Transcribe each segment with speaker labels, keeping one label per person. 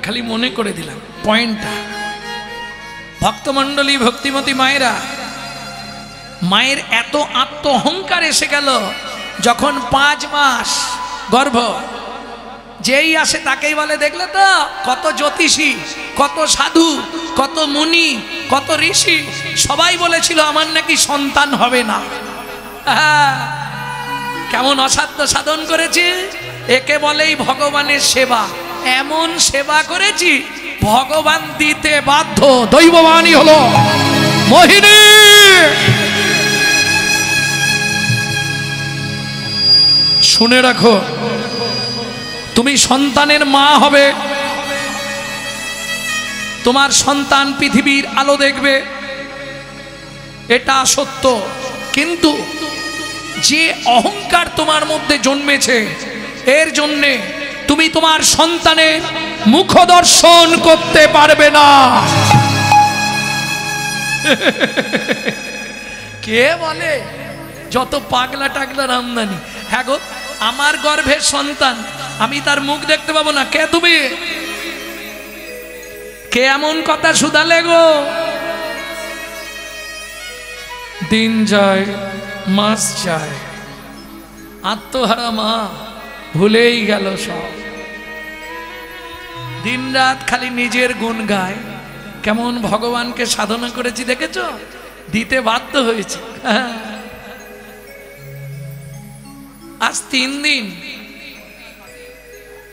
Speaker 1: খালি মনে করে দিলাম পয়েন্টটা। ভক্তমণ্ডলী, ভক্তিমতী মায়েরা, মায়ের এত আত্ম অহংকার এসে গেল যখন 5 মাস গর্ভ, যেই আসে তাকেই বলে দেখলে তো কত জ্যোতিষী, কত সাধু, কত মুনি, কত ঋষি সবাই বলেছিল আমার নাকি সন্তান হবে না। কেমন অসাধ্য সাধন করেছি, একে বলেই ভগবানের সেবা। এমন সেবা করেছি ভগবান দিতে বাধ্য, দৈববাণী হলো মোহিনী। শুনে রাখো, তুমি সন্তানের মা হবে, তোমার সন্তান পৃথিবীর আলো দেখবে, এটা সত্য। কিন্তু যে অহংকার তোমার মধ্যে জন্মেছে, এর জন্যে তুমি তোমার সন্তানের মুখ দর্শন করতে পারবে না। কে বলে যত পাগলা টাগলার আমদানি। হ্যাঁ গো, আমার গর্ভের সন্তান, আমি তার মুখ দেখতে পাবো না। কে তুমি? কে এমন কথা শুধালে গো? দিন যায় মাস যায়, আত্মহারা মা ভুলেই গেল সব। দিন রাত খালি নিজের গুণ গায়। কেমন ভগবানকে সাধনা করেছি দেখেছ, দিতে বাধ্য হয়েছে। আজ 3 দিন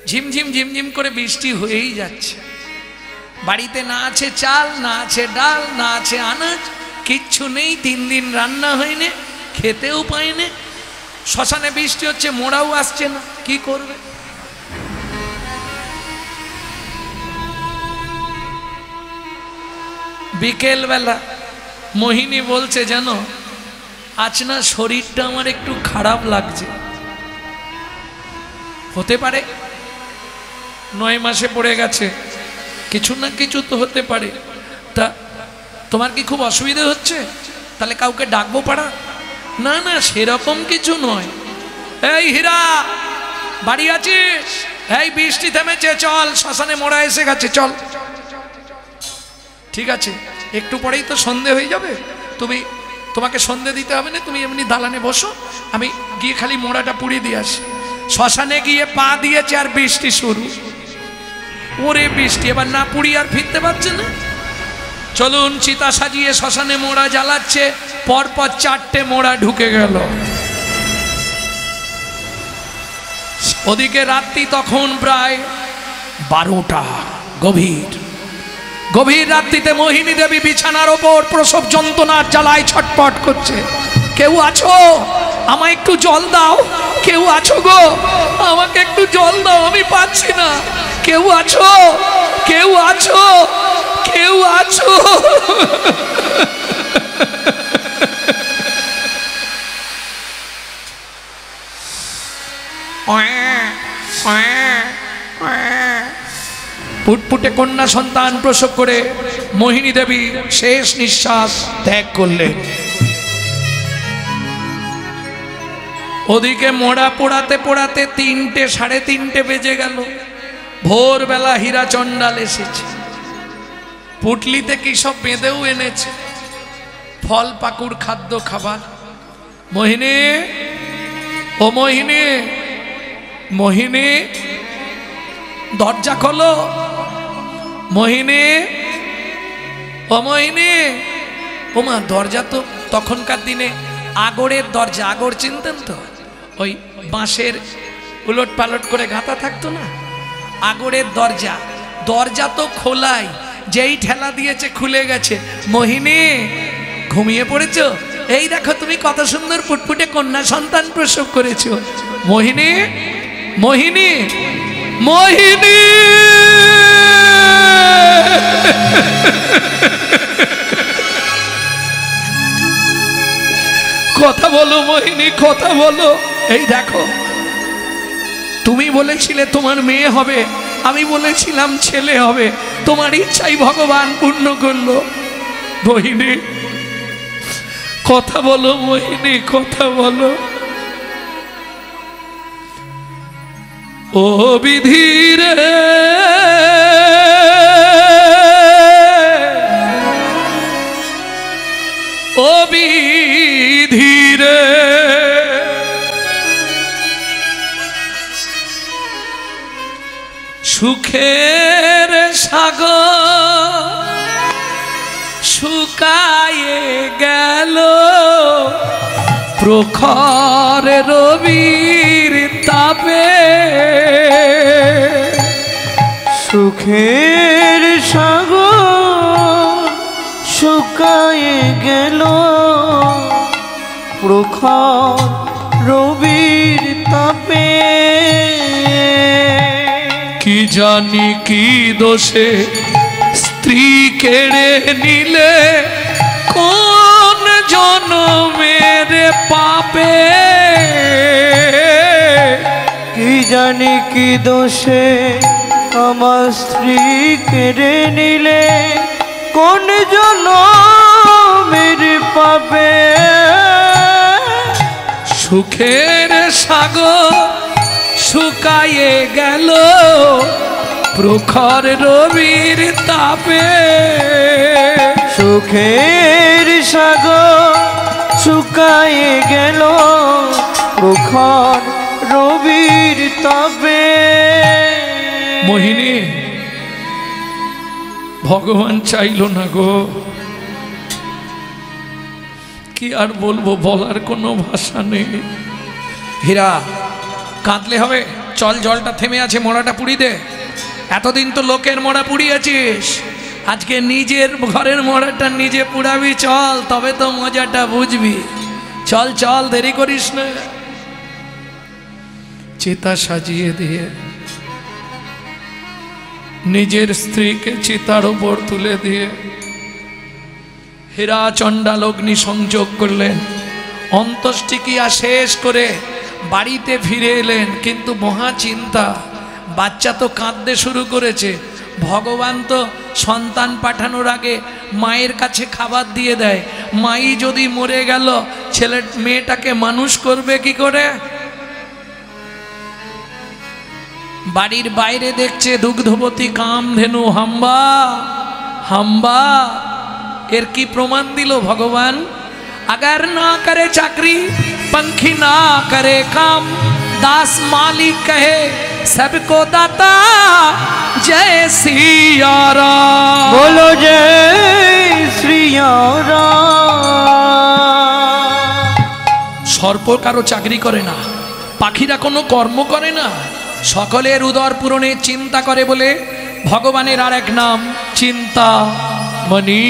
Speaker 1: ঝিমঝিম ঝিমঝিম করে বৃষ্টি হয়েই যাচ্ছে। বাড়িতে না আছে চাল, না আছে ডাল, না আছে আনাজ, কিচ্ছু নেই। 3 দিন রান্না হয়নি, খেতেও পায়নি। শ্মশানে বৃষ্টি হচ্ছে, মোড়াও আসছে না, কি করবে? বিকেল বেলা মোহিনী বলছে, জানো আজ না শরীরটা আমার একটু খারাপ লাগছে। হতে পারে 9 মাসে পড়ে গেছে, কিছু না কিছু তো হতে পারে। তা তোমার কি খুব অসুবিধা হচ্ছে? তাহলে কাউকে ডাকবো পাড়া? না না, সেরকম কিছু নয়। এই হীরা, বাড়ি আছিস? এই বৃষ্টি থেমেছে, চল, শ্মশানে মোড়া এসে গেছে, চল। ঠিক আছে, একটু পরেই তো সন্ধে হয়ে যাবে, তোমাকে সন্ধে দিতে হবে না, তুমি এমনি দালানে বসো, আমি গিয়ে খালি মোড়াটা পুড়িয়ে দিয়ে আসি। শ্মশানে গিয়ে পা দিয়েছে আর বৃষ্টি শুরু। ওরে বৃষ্টি, এবার না পুড়িয়ে আর ফিরতে পারছে না। চলুন, চিতা সাজিয়ে শ্মশানে মোড়া জ্বালাচ্ছে, পরপর 4টে মোড়া ঢুকে গেল। ওদিকে রাত্রি তখন প্রায় 12টা। গভীর রাত্রিতে মোহিনী দেবী বিছানার ওপর প্রসব যন্ত্রণার জ্বালায় ছটপট করছে। কেউ আছো? আমায় একটু জল দাও। কেউ আছো গো? আমাকে একটু জল দাও, আমি পাচ্ছি না। কেউ আছো? কেউ আছো? কেউ আছো? ফুটফুটে কন্যা সন্তান প্রসব করে মোহিনী দেবী শেষ নিঃশ্বাস ত্যাগ করলেন। ওদিকে মোড়া পোড়াতে পোড়াতে 3টে, 3:30 বেজে গেল। ভোরবেলা হীরা চণ্ডাল এসেছে, পুটলিতে কি সব বেঁধেও এনেছে, ফল পাকুড় খাদ্য খাবার। মোহিনী, ও মোহিনী, মোহিনী দরজা খোলো। মোহিনী, ও মোহিনী। ও মা, দরজা তো তখনকার দিনে আগড়ের দরজা, আগড় চিনতেন তো, ওই বাঁশের উলট পালট করে গাঁথা থাকতো না, আগড়ের দরজা। দরজা তো খোলাই, যেই ঠেলা দিয়েছে খুলে গেছে। মোহিনী, ঘুমিয়ে পড়েছো? এই দেখো, তুমি কত সুন্দর ফুটফুটে কন্যা সন্তান প্রসব করেছো। মোহিনী, মোহিনী, মোহিনী। কথা বলো মোহিনী, কথা বলো। এই দেখো, তুমি বলেছিলে তোমার মেয়ে হবে, আমি বলেছিলাম ছেলে হবে। তোমার ইচ্ছাই ভগবান পূর্ণ করলো। মোহিনী, কথা বলো মোহিনী, কথা বলো। ও বিধি রে, সুখের সাগর শুকায়ে গেল প্রখর রবির তাপে
Speaker 2: সুখের সাগর শুকায়ে গেল প্রখর রবির তাপে
Speaker 1: কি জানি কি দোষে স্ত্রী কেড়ে নিলে কোন জনমের পাপে
Speaker 2: কি জানি কি দোষে আমার স্ত্রী কেড়ে নিলে কোন জনমের পাপে
Speaker 1: সুখের সাগর শুকায়ে গেল প্রখর রবির তাপে
Speaker 2: সুখের সাগর শুকায়ে গেল প্রখর রবির তাপে
Speaker 1: মোহিনী ভগবান চাইল না গো, কি আর বলবো, বলার কোনো ভাষা নেই। হীরা কাঁদলে হবে? চল, জলটা থেমে আছে, মোড়াটা পুড়ি দে। এতদিন তো লোকের মোড়া পুড়িয়েছিস, আজকে নিজের ঘরের মোড়াটা নিজে পুড়াবি। চল, তবে তো মজাটা বুঝবি। চল চল, দেরি করিস না। চিতা সাজিয়ে দিয়ে নিজের স্ত্রীকে চিতার উপর তুলে দিয়ে হীরা চণ্ডাল অগ্নি সংযোগ করলেন। অন্ত্যেষ্টিক্রিয়া শেষ করে বাড়িতে ফিরে এলেন, কিন্তু মহা চিন্তা, বাচ্চা তো কাঁদতে শুরু করেছে। ভগবান তো সন্তান পাঠানোর আগে মায়ের কাছে খাবার দিয়ে দেয়। মাই যদি মরে গেল, মেয়েটাকে মানুষ করবে কি করে? বাড়ির বাইরে দেখছে দুগ্ধবতী কামধেনু হাম্বা হাম্বা। এর কি প্রমাণ দিল ভগবান? अगर ना करे चाकरी पंखी ना करे काम, दास मालिक कहे सबको दाता, जय सिया राम।
Speaker 2: बोलो जय श्रिया राम।
Speaker 1: সর্প কারো চাকরি করে না, পাখিরা কোনো কর্ম করে না, সকলের উদর পূরণে চিন্তা করে বলে ভগবানের আর এক নাম চিন্তামণি।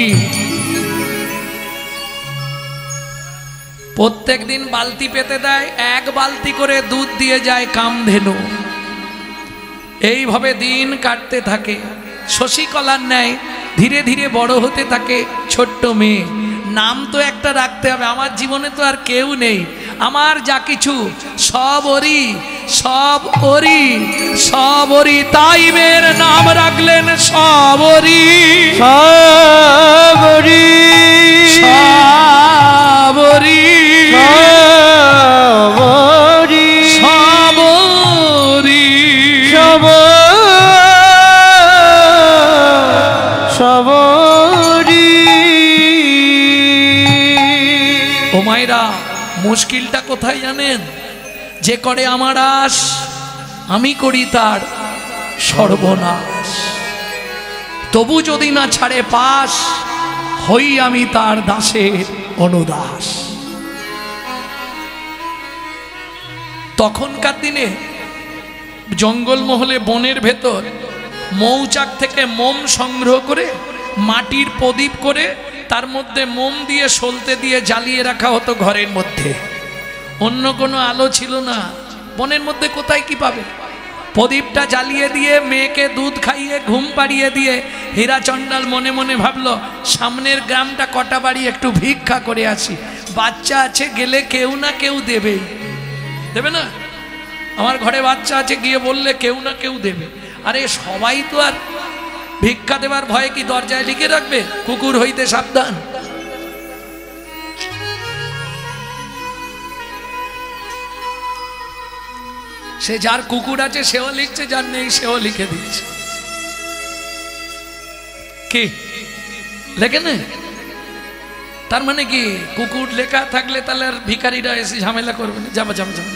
Speaker 1: প্রত্যেক দিন বালতি পেতে দেয়, এক বালতি করে দুধ দিয়ে যায় কামধেনু। এইভাবে দিন কাটতে থাকে। শশীকলার ন্যায় ধীরে ধীরে বড় হতে থাকে ছোট্ট মেয়ে। নাম তো একটা রাখতে হবে, আমার জীবনে তো আর কেউ নেই, আমার যা কিছু সব ওরই, সব ওরই, সব ওরই। তাই মেয়ের নাম রাখলেন সবরি,
Speaker 2: সবরি,
Speaker 1: সবরি,
Speaker 2: সবরি, সবরি, সবরি।
Speaker 1: ও মায়েরা, মুশকিলটা কোথায় জানেন? যে করে আমার আশ, আমি করি তার সর্বনাশ। তবু যদি না ছাড়ে পাশ, হই আমি তার দাসের অনুদাস। তখনকার দিনে জঙ্গলমহলে বনের ভেতর মৌচাক থেকে মোম সংগ্রহ করে মাটির প্রদীপ করে তার মধ্যে মোম দিয়ে সলতে দিয়ে জ্বালিয়ে রাখা হতো ঘরের মধ্যে। অন্য কোনো আলো ছিল না, বনের মধ্যে কোথায় কি পাবে? প্রদীপটা জ্বালিয়ে দিয়ে মেয়েকে দুধ খাইয়ে ঘুম পাড়িয়ে দিয়ে হীরা চণ্ডাল মনে মনে ভাবলো, সামনের গ্রামটা কটা বাড়ি একটু ভিক্ষা করে আসি, বাচ্চা আছে, গেলে কেউ না কেউ দেবেই, দেবে না? আমার ঘরে বাচ্চা আছে, গিয়ে বললে কেউ না কেউ দেবে। আরে সবাই তো আর ভিক্ষা দেবার ভয়ে কি দরজায় লিখে রাখবে কুকুর হইতে সাবধান? সে যার কুকুর আছে সেও লিখছে, যার নেই সেও লিখে দিচ্ছে। কি লেখে না? তার মানে কি কুকুর লেখা থাকলে তাহলে আর ভিখারিরা এসে ঝামেলা করবে না? যাবা যাবা যাবা।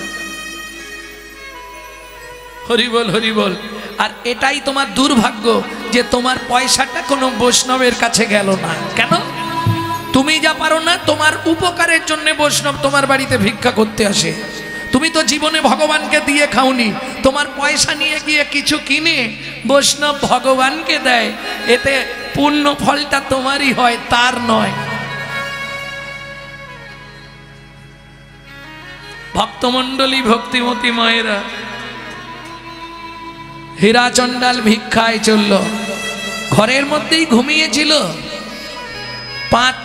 Speaker 1: হরি বল হরি বল। আর এটাই তোমার দুর্ভাগ্য যে তোমার পয়সাটা কোনো বৈষ্ণবের কাছে গেল না। কেন? তুমি যা পারো না, তোমার উপকারের জন্য বৈষ্ণব তোমার বাড়িতে ভিক্ষা করতে আসে। তুমি তো জীবনে ভগবানকে দিয়ে খাওনি, তোমার পয়সা নিয়ে গিয়ে কিছু কিনে বৈষ্ণব ভগবানকে দেয়, এতে পূর্ণ ফলটা তোমারই হয়, তার নয়। ভক্তমণ্ডলী, ভক্তিমতী মায়েরা, হীরা চণ্ডাল ভিক্ষায় চলল। ঘরের মধ্যেই ঘুমিয়েছিল 5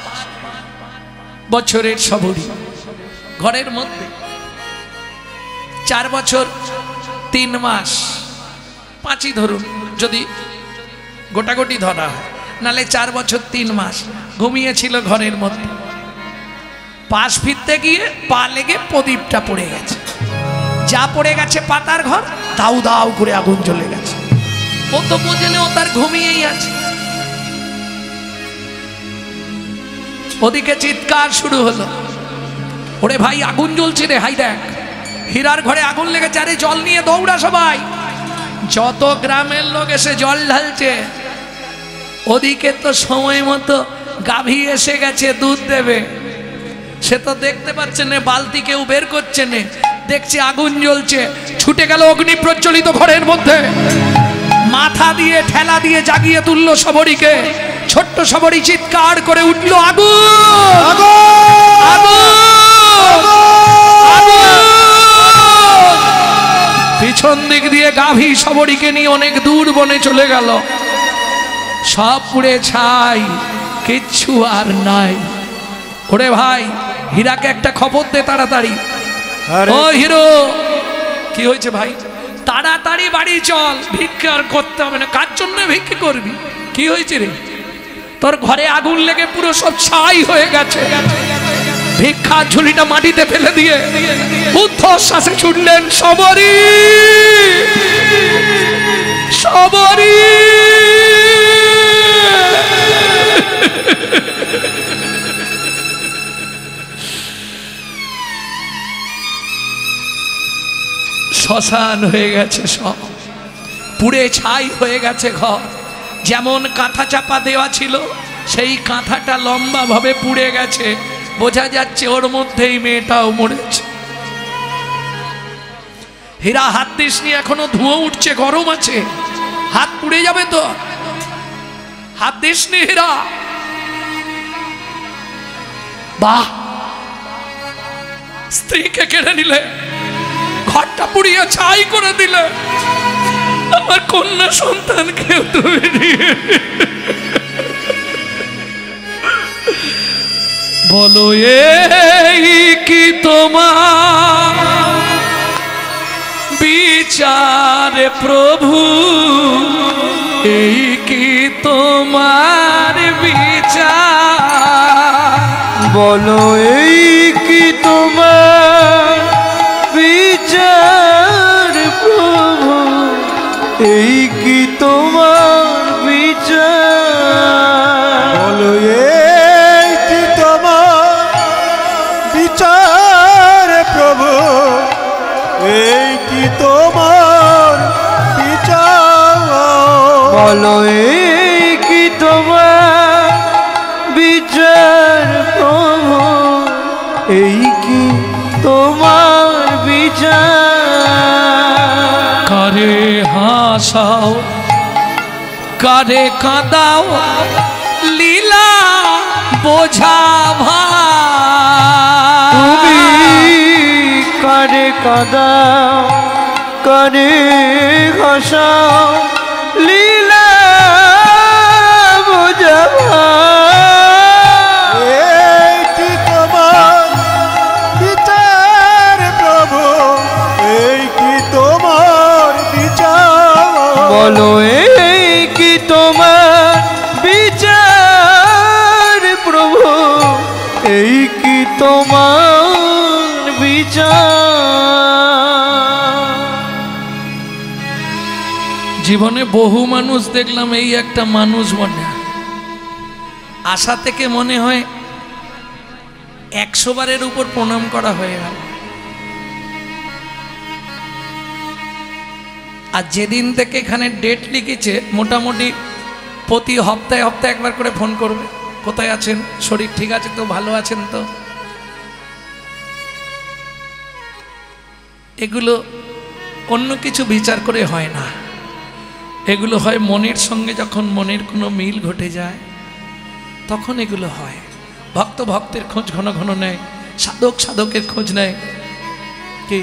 Speaker 1: বছরের সবরি, ঘরের মধ্যে 4 বছর 3 মাস, 5ই ধরুন যদি গোটাগোটি ধরা হয়, নালে 4 বছর 3 মাস ঘুমিয়েছিল ঘরের মধ্যে। পাশ ফিরতে গিয়ে পা লেগে প্রদীপটা পড়ে গেছে। যা পড়ে গেছে পাতার ঘর, দাউ দাউ করে আগুন জ্বলে গেছে। ও তো বোঝে না, ও তার ঘুমিয়েই আছে। ওদিকে চিৎকার শুরু হলো, ওরে ভাই আগুন জ্বলছে রে, হাই দেখ হীরার ঘরে আগুন লেগেছে, আরে জল নিয়ে দৌড়া সবাই। যত গ্রামের লোক এসে জল ঢালছে। ওদিকে তো সময় মতো গাভী এসে গেছে দুধ দেবে, সে তো দেখতে পাচ্ছে না, বালতি কেউ বের করছে না, দেখছে আগুন জ্বলছে, ছুটে গেল অগ্নি প্রজ্বলিত ঘরের মধ্যে, মাথা দিয়ে ঠেলা দিয়ে জাগিয়ে তুললো সবরীকে। ছোট্ট সবরী চিৎকার করে উঠলো, আগুন পিছন দিক দিয়ে গাভী সবরীকে নিয়ে অনেক দূর বনে চলে গেল। সব পুড়ে ছাই, কিচ্ছু আর নাই। ওরে ভাই হীরাকে একটা খবর দে তাড়াতাড়ি। ও হিরো, কি হয়েছে ভাই? তাড়াতাড়ি বাড়ি চল, ভিক্ষা আর করতে হবে না। কার জন্য ভিক্ষা করবি? কি হয়েছে রে? তোর ঘরে আগুন লেগে পুরো সব ছাই হয়ে গেছে। ভিক্ষার ঝুলিটা মাটিতে ফেলে দিয়ে ঊর্ধ্বশ্বাসে ছুটলেন, সবরী সবরী। শ্মশান হয়ে গেছে, সব পুড়ে ছাই হয়ে গেছে ঘর। যেমন কাঁথা চাপা দেওয়া ছিল, সেই কাঁথাটা লম্বা ভাবে পুড়ে গেছে, বোঝা যাচ্ছে ওর মধ্যেই মেয়েটাও মরেছে। হীরা হাত দিসনি, এখনো ধুঁয়ো উঠছে, গরম আছে, হাত পুড়ে যাবে তো, হাত দিসনি হীরা। বাহ, স্ত্রীকে কেড়ে নিলে, ঘরটা পুড়িয়ে ছাই করে দিলে, আমার কন্যা সন্তানকে তুমি নিয়ে। বলো এই কি তোমার বিচার প্রভু, এই কি তোমার বিচার?
Speaker 2: বলো এই কি তোমার বিচার প্রভু, এই কি তোমার বিচার?
Speaker 3: বলো এই কি তোমার বিচার প্রভু, এই কি তোমার বিচার?
Speaker 2: বলো এই কি তোমার বিচার প্রভু, এই কি তোমার বিচার?
Speaker 1: কারে হাসাও কারে কাঁদাও, লীলা বোঝা
Speaker 2: তুমি
Speaker 1: ভাই।
Speaker 2: কারে কাঁদাও কারে হাসাও, লীলা বোঝা ভাই।
Speaker 3: এই কি তোমার বিচার প্রভু, এই কি তোমার বিচার?
Speaker 2: বলো এই কি তোমার বিচার প্রভু, এই কি তোমার বিচার?
Speaker 1: জীবনে বহু মানুষ দেখলাম, এই একটা মানুষ মনে আশা থেকে মনে হয় 100 বারের উপর প্রণাম করা হয়ে গেল। আর যেদিন থেকে এখানে ডেট লিখেছে মোটামুটি প্রতি হপ্তাহে হপ্তাহে একবার করে ফোন করবে, কোথায় আছেন, শরীর ঠিক আছে তো, ভালো আছেন তো। এগুলো অন্য কিছু বিচার করে হয় না, এগুলো হয় মনের সঙ্গে যখন মনের কোনো মিল ঘটে যায় তখন এগুলো হয়। ভক্ত ভক্তের খোঁজ ঘন ঘন নেয়, সাধক সাধকের খোঁজ নেয়। কি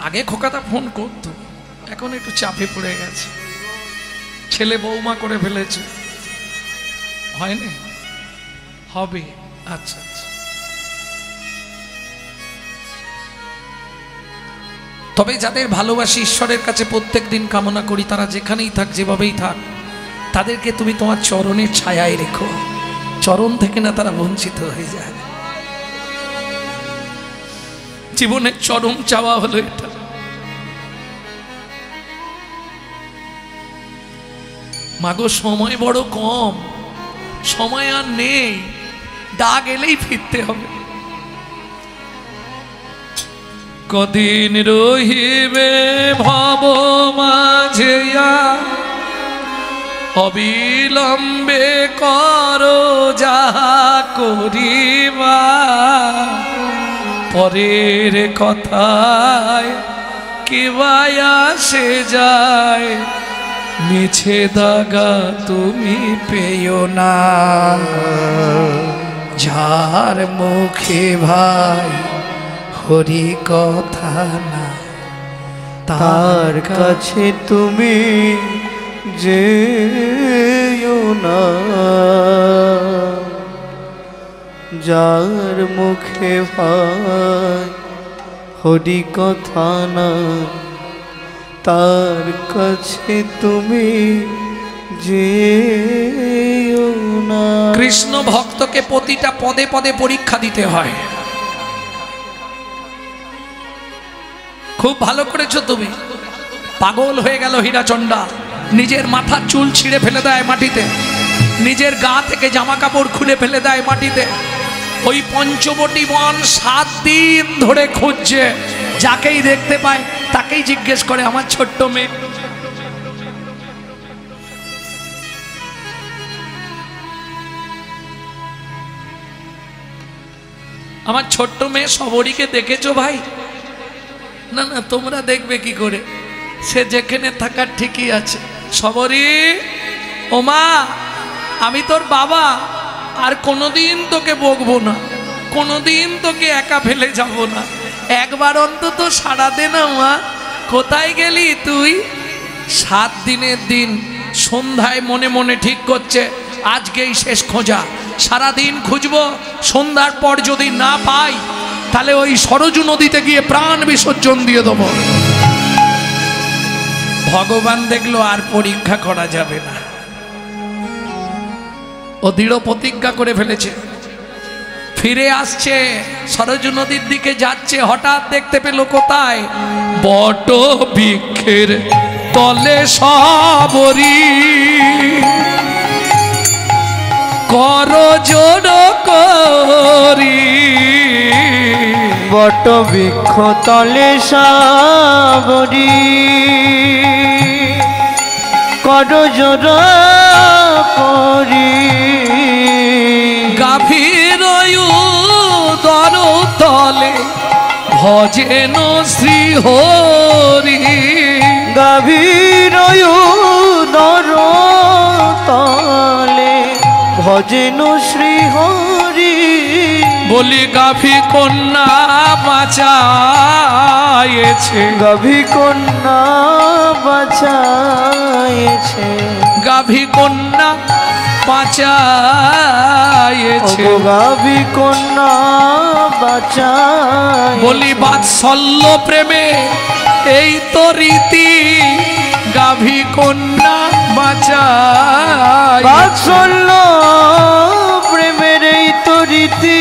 Speaker 1: আগে খোকাটা ফোন করতো, এখন একটু চাপে পড়ে গেছে, ছেলে বৌমা করে ফেলেছে, হয়নি, হবে। আচ্ছা আচ্ছা, তবে যাদের ভালোবাসি ঈশ্বরের কাছে প্রত্যেক দিন কামনা করি, তারা যেখানেই থাক যেভাবেই থাক তাদেরকে তুমি তোমার চরণের ছায়ায় রেখো, চরণ থেকে না তারা বঞ্চিত হয়ে যায়। জীবনের চরম চাওয়া হলো এটা। মাগো সময় বড় কম, সময় আর নেই, ডাক এলেই ফিরতে হবে। কদিন রহিবে ভব মাঝে, অবিলম্বে করো যাহা করিবা, পরের কথায় কেবায় আসে যায়, মিছে দাগা তুমি পেও না। যার মুখে ভাই হরি কথা না,
Speaker 2: তার কাছে তুমি যেও না। যার মুখে ভাই হরি কথা না, তার কাছে তুমি যেও না।
Speaker 1: কৃষ্ণ ভক্তকে প্রতিটা পদে পদে পরীক্ষা দিতে হয়। খুব ভালো করেছো তুমি। পাগল হয়ে গেল হীরাচন্ডা, নিজের মাথার চুল ছিঁড়ে ফেলে দেয় মাটিতে, নিজের গা থেকে জামা কাপড় খুলে ফেলে দেয় মাটিতে। ওই পঞ্চবটী বন 7 দিন ধরে খুঁজছে, যাকেই দেখতে পায় তাকেই জিজ্ঞেস করে আমার ছোট্ট মেয়ে। আমার ছোট্ট মেয়ে সবরীকে দেখেছো ভাই? না না, তোমরা দেখবে কি করে, সে যেখানে থাকার ঠিকই আছে। সবরী, ও মা, আমি তোর বাবা, আর কোনোদিন তোকে বকবো না, কোনোদিন তোকে একা ফেলে যাব না, একবার অন্তত সাড়া দে না মা, কোথায় গেলি তুই? 7 দিনের দিন সন্ধ্যায় মনে মনে ঠিক করছে আজকেই শেষ খোঁজা, সারাদিন খুঁজবো, সন্ধ্যার পর যদি না পাই তাহলে ওই সরজু নদীতে গিয়ে প্রাণ বিসর্জন দিয়ে দেব। ভগবান দেখলো আর পরীক্ষা করা যাবে না, ও দৃঢ় প্রতিজ্ঞা করে ফেলেছে, ফিরে আসছে, সরজু নদীর দিকে যাচ্ছে। হঠাৎ দেখতে পেল কোথায়, বট বৃক্ষের তলে সবরী, কর জোড় করি।
Speaker 2: বট বৃক্ষ তলে সবরী, কর জোড় করি।
Speaker 1: গাভীর দর তলে ভজেন শ্রী হরি,
Speaker 2: গাভীর দর তলে ভজেন শ্রী হরি।
Speaker 1: বলি গাভী কন্যা বাঁচায়েছে,
Speaker 2: গাভী কন্যা বাঁচায়েছে,
Speaker 1: গাভী কন্যা বাঁচায়েছে,
Speaker 2: গাভী কন্যা বাঁচায়েছে।
Speaker 1: বলি বাৎসল্য প্রেমে এই তো রীতি, গাভী কন্যা বাঁচায়।
Speaker 2: বাৎসল্য প্রেমের এই তো রীতি,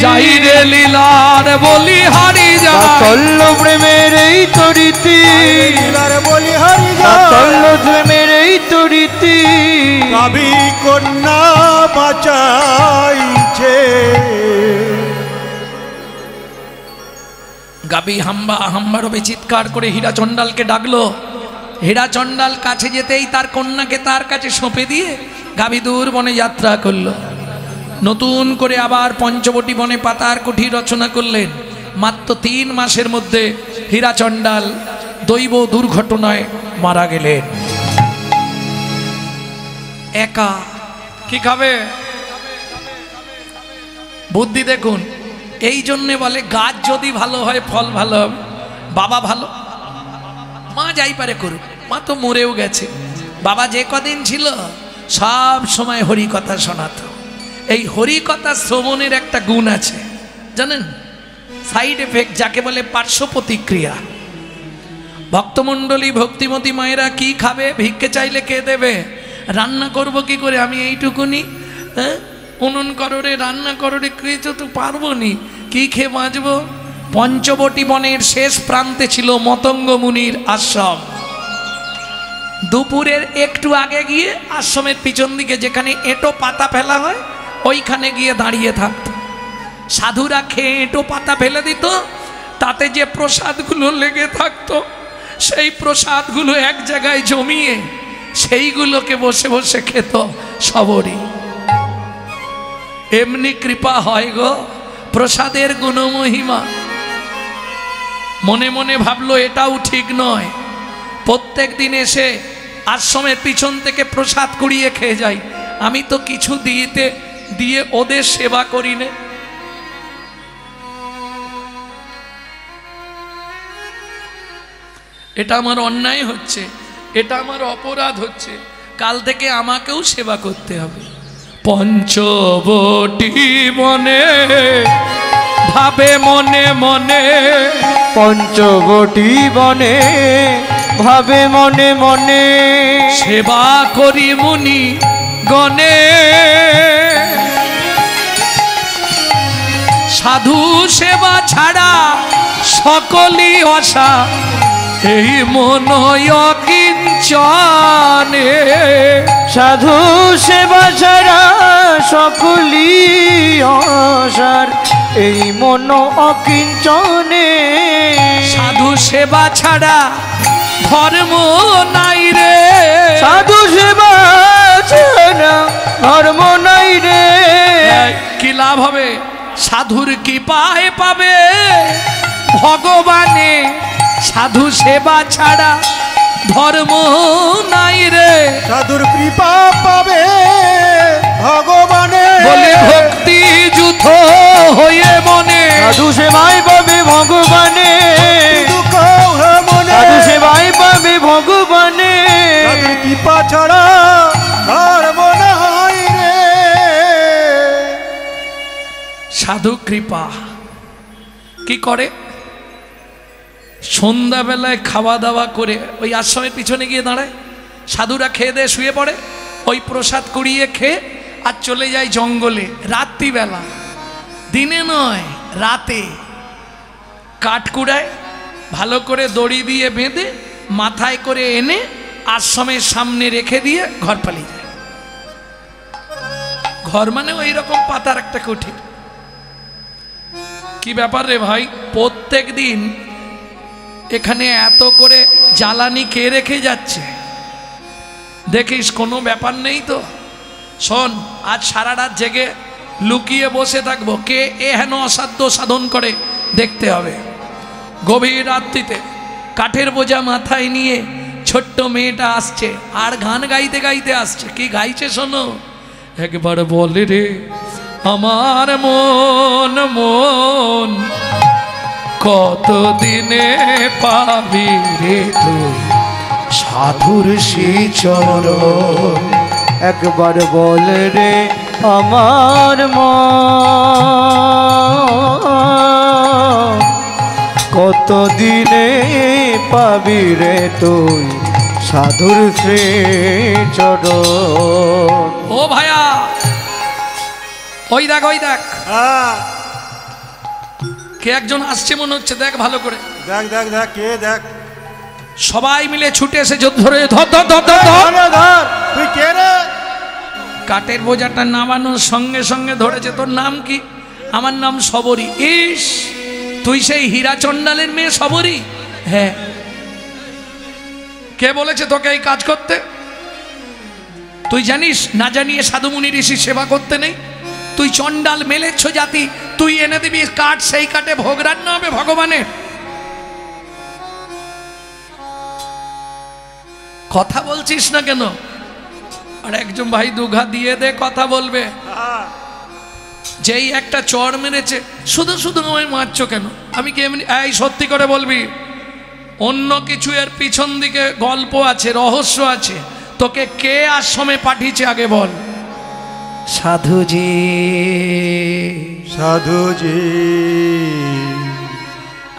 Speaker 1: যাই রে লীলার বলি হারি যায়।
Speaker 2: বাৎসল্য প্রেমের এই তো রীতি,
Speaker 3: বলি হারি
Speaker 2: বাৎসল্য প্রেমের এই তো রীতি।
Speaker 3: গাভী কন্যা বাঁচাইছে,
Speaker 1: গাবি হাম্বা হাম্বারবে চিৎকার করে হীরা চণ্ডালকে ডাকলো। হীরা চণ্ডাল কাছে যেতেই তার কন্যাকে তার কাছে সঁপে দিয়ে গাবি দূর বনে যাত্রা করলো। নতুন করে আবার পঞ্চবটি বনে পাতার কুঠি রচনা করলেন। মাত্র 3 মাসের মধ্যে হীরা চণ্ডাল দৈব দুর্ঘটনায় মারা গেলেন। একা কি খাবে? বুদ্ধি দেখুন। এই জন্যে বলে গাছ যদি ভালো হয় ফল ভালো হবে। বাবা ভালো, মা যাই পারে করুক, মা তো মরেও গেছে। বাবা যে কদিন ছিল সব সময় হরিকথা শোনাতো। এই হরিকথা শ্রবণের একটা গুণ আছে জানেন, সাইড এফেক্ট, যাকে বলে পার্শ্ব প্রতিক্রিয়া। ভক্তমণ্ডলী ভক্তিমতী মায়েরা কি খাবে? ভিক্ষে চাইলে কে দেবে? রান্না করব কি করে? আমি এইটুকুনি, হ্যাঁ, উনুন কররে রান্না কররে খেয়েছো তো পারবো নি, কি খেয়ে বাঁচবো? পঞ্চবটি বনের শেষ প্রান্তে ছিল মতঙ্গ মুনির আশ্রম। দুপুরের একটু আগে গিয়ে আশ্রমের পিছন দিকে যেখানে এঁটো পাতা ফেলা হয় ওইখানে গিয়ে দাঁড়িয়ে থাকতো। সাধুরা খেয়ে এঁটো পাতা ফেলে দিত, তাতে যে প্রসাদগুলো লেগে থাকতো সেই প্রসাদগুলো এক জায়গায় জমিয়ে সেইগুলোকে বসে বসে খেত সবরই। এমনি কৃপা হয় গো, প্রসাদের গুণমহিমা। মনে মনে ভাবলো এটাও ঠিক নয়, প্রত্যেক দিন এসে আশ্রমের পিছন থেকে প্রসাদ কুড়িয়ে খেয়ে যাই, আমি তো কিছু দিয়ে ওদের সেবা করি না। এটা আমার অন্যায় হচ্ছে, এটা আমার অপরাধ হচ্ছে, কাল থেকে আমাকেও সেবা করতে হবে। পঞ্চবটি বনে ভাবে মনে মনে,
Speaker 2: পঞ্চবটি বনে ভাবে মনে মনে,
Speaker 1: সেবা করি মুনি গণে, সাধু সেবা ছাড়া সকলই অসা, এই মনয় কিঞ্চনে।
Speaker 2: সাধু সেবা ছাড়া সকলি অসার, এই মন অকিঞ্চনে।
Speaker 1: সাধু সেবা ছাড়া ধর্ম নাই রে,
Speaker 2: সাধু সেবা ছাড়া ধর্ম নাই রে।
Speaker 1: কি লাভ হবে? সাধুর কৃপায় পাবে ভগবানে, সাধু সেবা ছাড়া ধর্ম নাই রে।
Speaker 3: সাধুর কৃপা পাবে ভগবানে,
Speaker 1: বলে ভক্তি যুথ হয়ে মনে,
Speaker 2: সাধু সেবায় পাবে ভগবানে,
Speaker 3: দুঃখ হে মনে,
Speaker 2: সাধু সেবায় পাবে ভগবানে।
Speaker 3: সাধুর কৃপা ছাড়া ধর্ম নাই রে।
Speaker 1: সাধু কৃপা কি করে? সন্ধ্যাবেলায় খাওয়া দাওয়া করে ওই আশ্রমের পিছনে গিয়ে দাঁড়ায়, সাধুরা খেয়ে দিয়ে শুয়ে পড়ে, ওই প্রসাদ কুড়িয়ে খেয়ে আর চলে যায় জঙ্গলে। রাত্রিবেলা, দিনে নয় রাতে, কাঠ কুড়ায় ভালো করে দড়ি দিয়ে বেঁধে মাথায় করে এনে আশ্রমের সামনে রেখে দিয়ে ঘর পালিয়ে যায়। ঘর মানে ওই রকম পাতার একটা কুঠি। কি ব্যাপার রে ভাই, প্রত্যেক দিন এখানে এত করে জ্বালানি কে রেখে যাচ্ছে? দেখিস কোনো ব্যাপার নেই তো। শোন, আজ সারা রাত জেগে লুকিয়ে বসে থাকবো, কে এহেন অসাধ্য সাধন করে দেখতে হবে। গভীর রাত্রিতে কাঠের বোঝা মাথায় নিয়ে ছোট্ট মেয়েটা আসছে আর গান গাইতে গাইতে আসছে। কি গাইছে শোনো, একবার বলে রে আমার মন মন, কত দিনে পাবি রে তুই সাধুর শ্রীচরণ।
Speaker 2: একবার বল রে আমার মন, কত দিনে পাবি রে তুই সাধুর শ্রীচরণ।
Speaker 1: ও ভাইয়া, ওই দেখ ওই দেখ,
Speaker 3: হ্যাঁ,
Speaker 1: কে একজন আসছে মনে হচ্ছে, দেখ ভালো করে।
Speaker 3: দেখ দেখ দেখ, কে দেখ?
Speaker 1: সবাই মিলে ছুটে এসে ধরে ধর ধর ধর ধর ধর।
Speaker 3: ধর, ধর, তুই কে রে?
Speaker 1: কাঠের বোঝাটা নামানোর সঙ্গে সঙ্গে ধরেছে। তোর নাম কি? আমার নাম সবরী। ইস, তুই সেই হীরা চণ্ডালের মেয়ে সবরী? হ্যাঁ। কে বলেছে তোকে এই কাজ করতে? তুই জানিস না জানিয়ে সাধুমুনি ঋষি সেবা করতে নেই? তুই চণ্ডাল মেলেচ্ছ জাতি, তুই এনে দিবি কাঠ, সেই কাঠে ভোগ রান্না হবে ভগবানের। কথা বলছিস না কেন? আর একজন ভাই দুঘা দিয়ে দে, কথা বলবে। যেই একটা চড় মেরেছে, শুধু শুধু আমায় মারছো কেন? আমি কি এমনি? এই সত্যি করে বলবি, অন্য কিছু এর পিছন দিকে গল্প আছে, রহস্য আছে। তোকে কে আশ্রমে পাঠিয়েছে আগে বল? সাধুজি।
Speaker 3: সাধুজি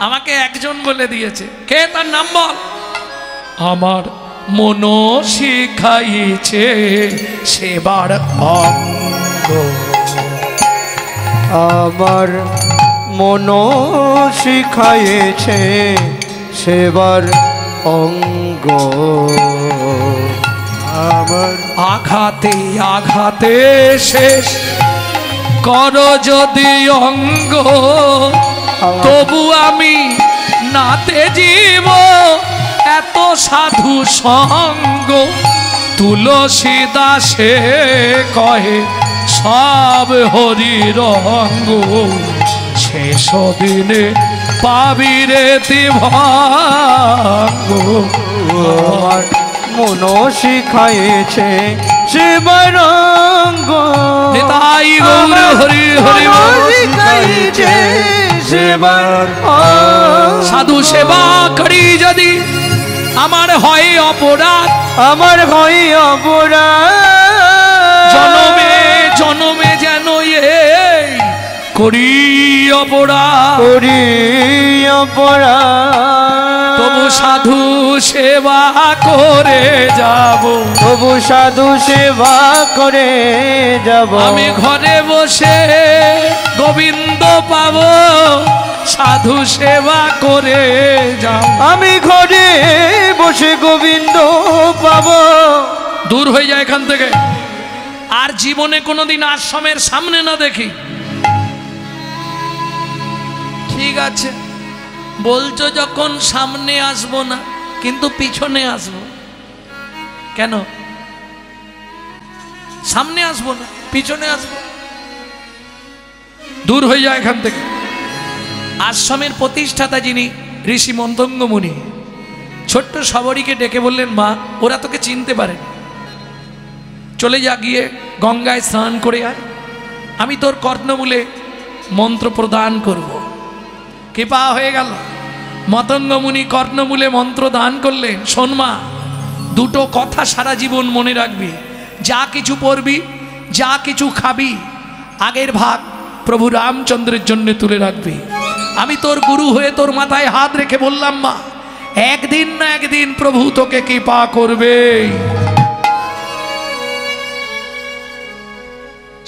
Speaker 1: আমাকে একজন বলে দিয়েছে। কে? তার নাম বল। আমার মন শিখাইছে সেবার অঙ্গ,
Speaker 2: আমার মন শিখাইছে সেবার অঙ্গ,
Speaker 3: আমার
Speaker 1: আঘাতে আঘাতে শেষ কর যদি অঙ্গ, তবু আমি নাতে জীব এত সাধু সঙ্গ। তুলসী দাসে কহে সব হরি রঙ্গ, শেষ দিনে পাবিরে তিভঙ্গ।
Speaker 2: আমার মন শিখাইছে সেবার অঙ্গ,
Speaker 1: নিতাই গৌর হরি হরি বল।
Speaker 2: শিখাইছে সেবার অঙ্গ।
Speaker 1: সাধু সেবা করি যদি আমার হয় অপরাধ,
Speaker 2: আমার হয় অপরাধ,
Speaker 1: জনমে জনমে যেন এই করি অপরাধ,
Speaker 2: করি অপরাধ,
Speaker 1: তবু সাধু সেবা করে যাব,
Speaker 2: তবু সাধু সেবা করে যাব।
Speaker 1: আমি ঘরে বসে গোবিন্দ পাবো, সাধু সেবা করে যাব।
Speaker 2: আমি ঘরে বসে গোবিন্দ পাবো।
Speaker 1: দূর হয়ে যায় এখান থেকে। আর জীবনে কোনোদিন আশ্রমের সামনে না দেখি। ঠিক আছে, বলছো যখন সামনে আসবো না, কিন্তু পিছনে আসবো। কেন? সামনে আসবো না, পিছনে আসবো। দূর হয়ে যায় এখান থেকে। আশ্রমের প্রতিষ্ঠাতা যিনি ঋষি মন্তঙ্গ মুনি, ছোট্ট সবরীকে ডেকে বললেন, মা, ওরা তোকে চিনতে পারে, চলে যা, গিয়ে গঙ্গায় স্নান করে আয়, আমি তোর কর্ণমূলে মন্ত্র প্রদান করব। কৃপা হয়ে গেল। মতঙ্গ মুনি কর্ণমূলে মন্ত্র দান করলেন। শোন মা, দুটো কথা সারা জীবন মনে রাখবি। যা কিছু পড়বি, যা কিছু খাবি, আগের ভাগ প্রভু রামচন্দ্রের জন্য তুলে রাখবি। আমি তোর গুরু হয়ে তোর মাথায় হাত রেখে বললাম, মা, একদিন না একদিন প্রভু তোকে কৃপা করবে।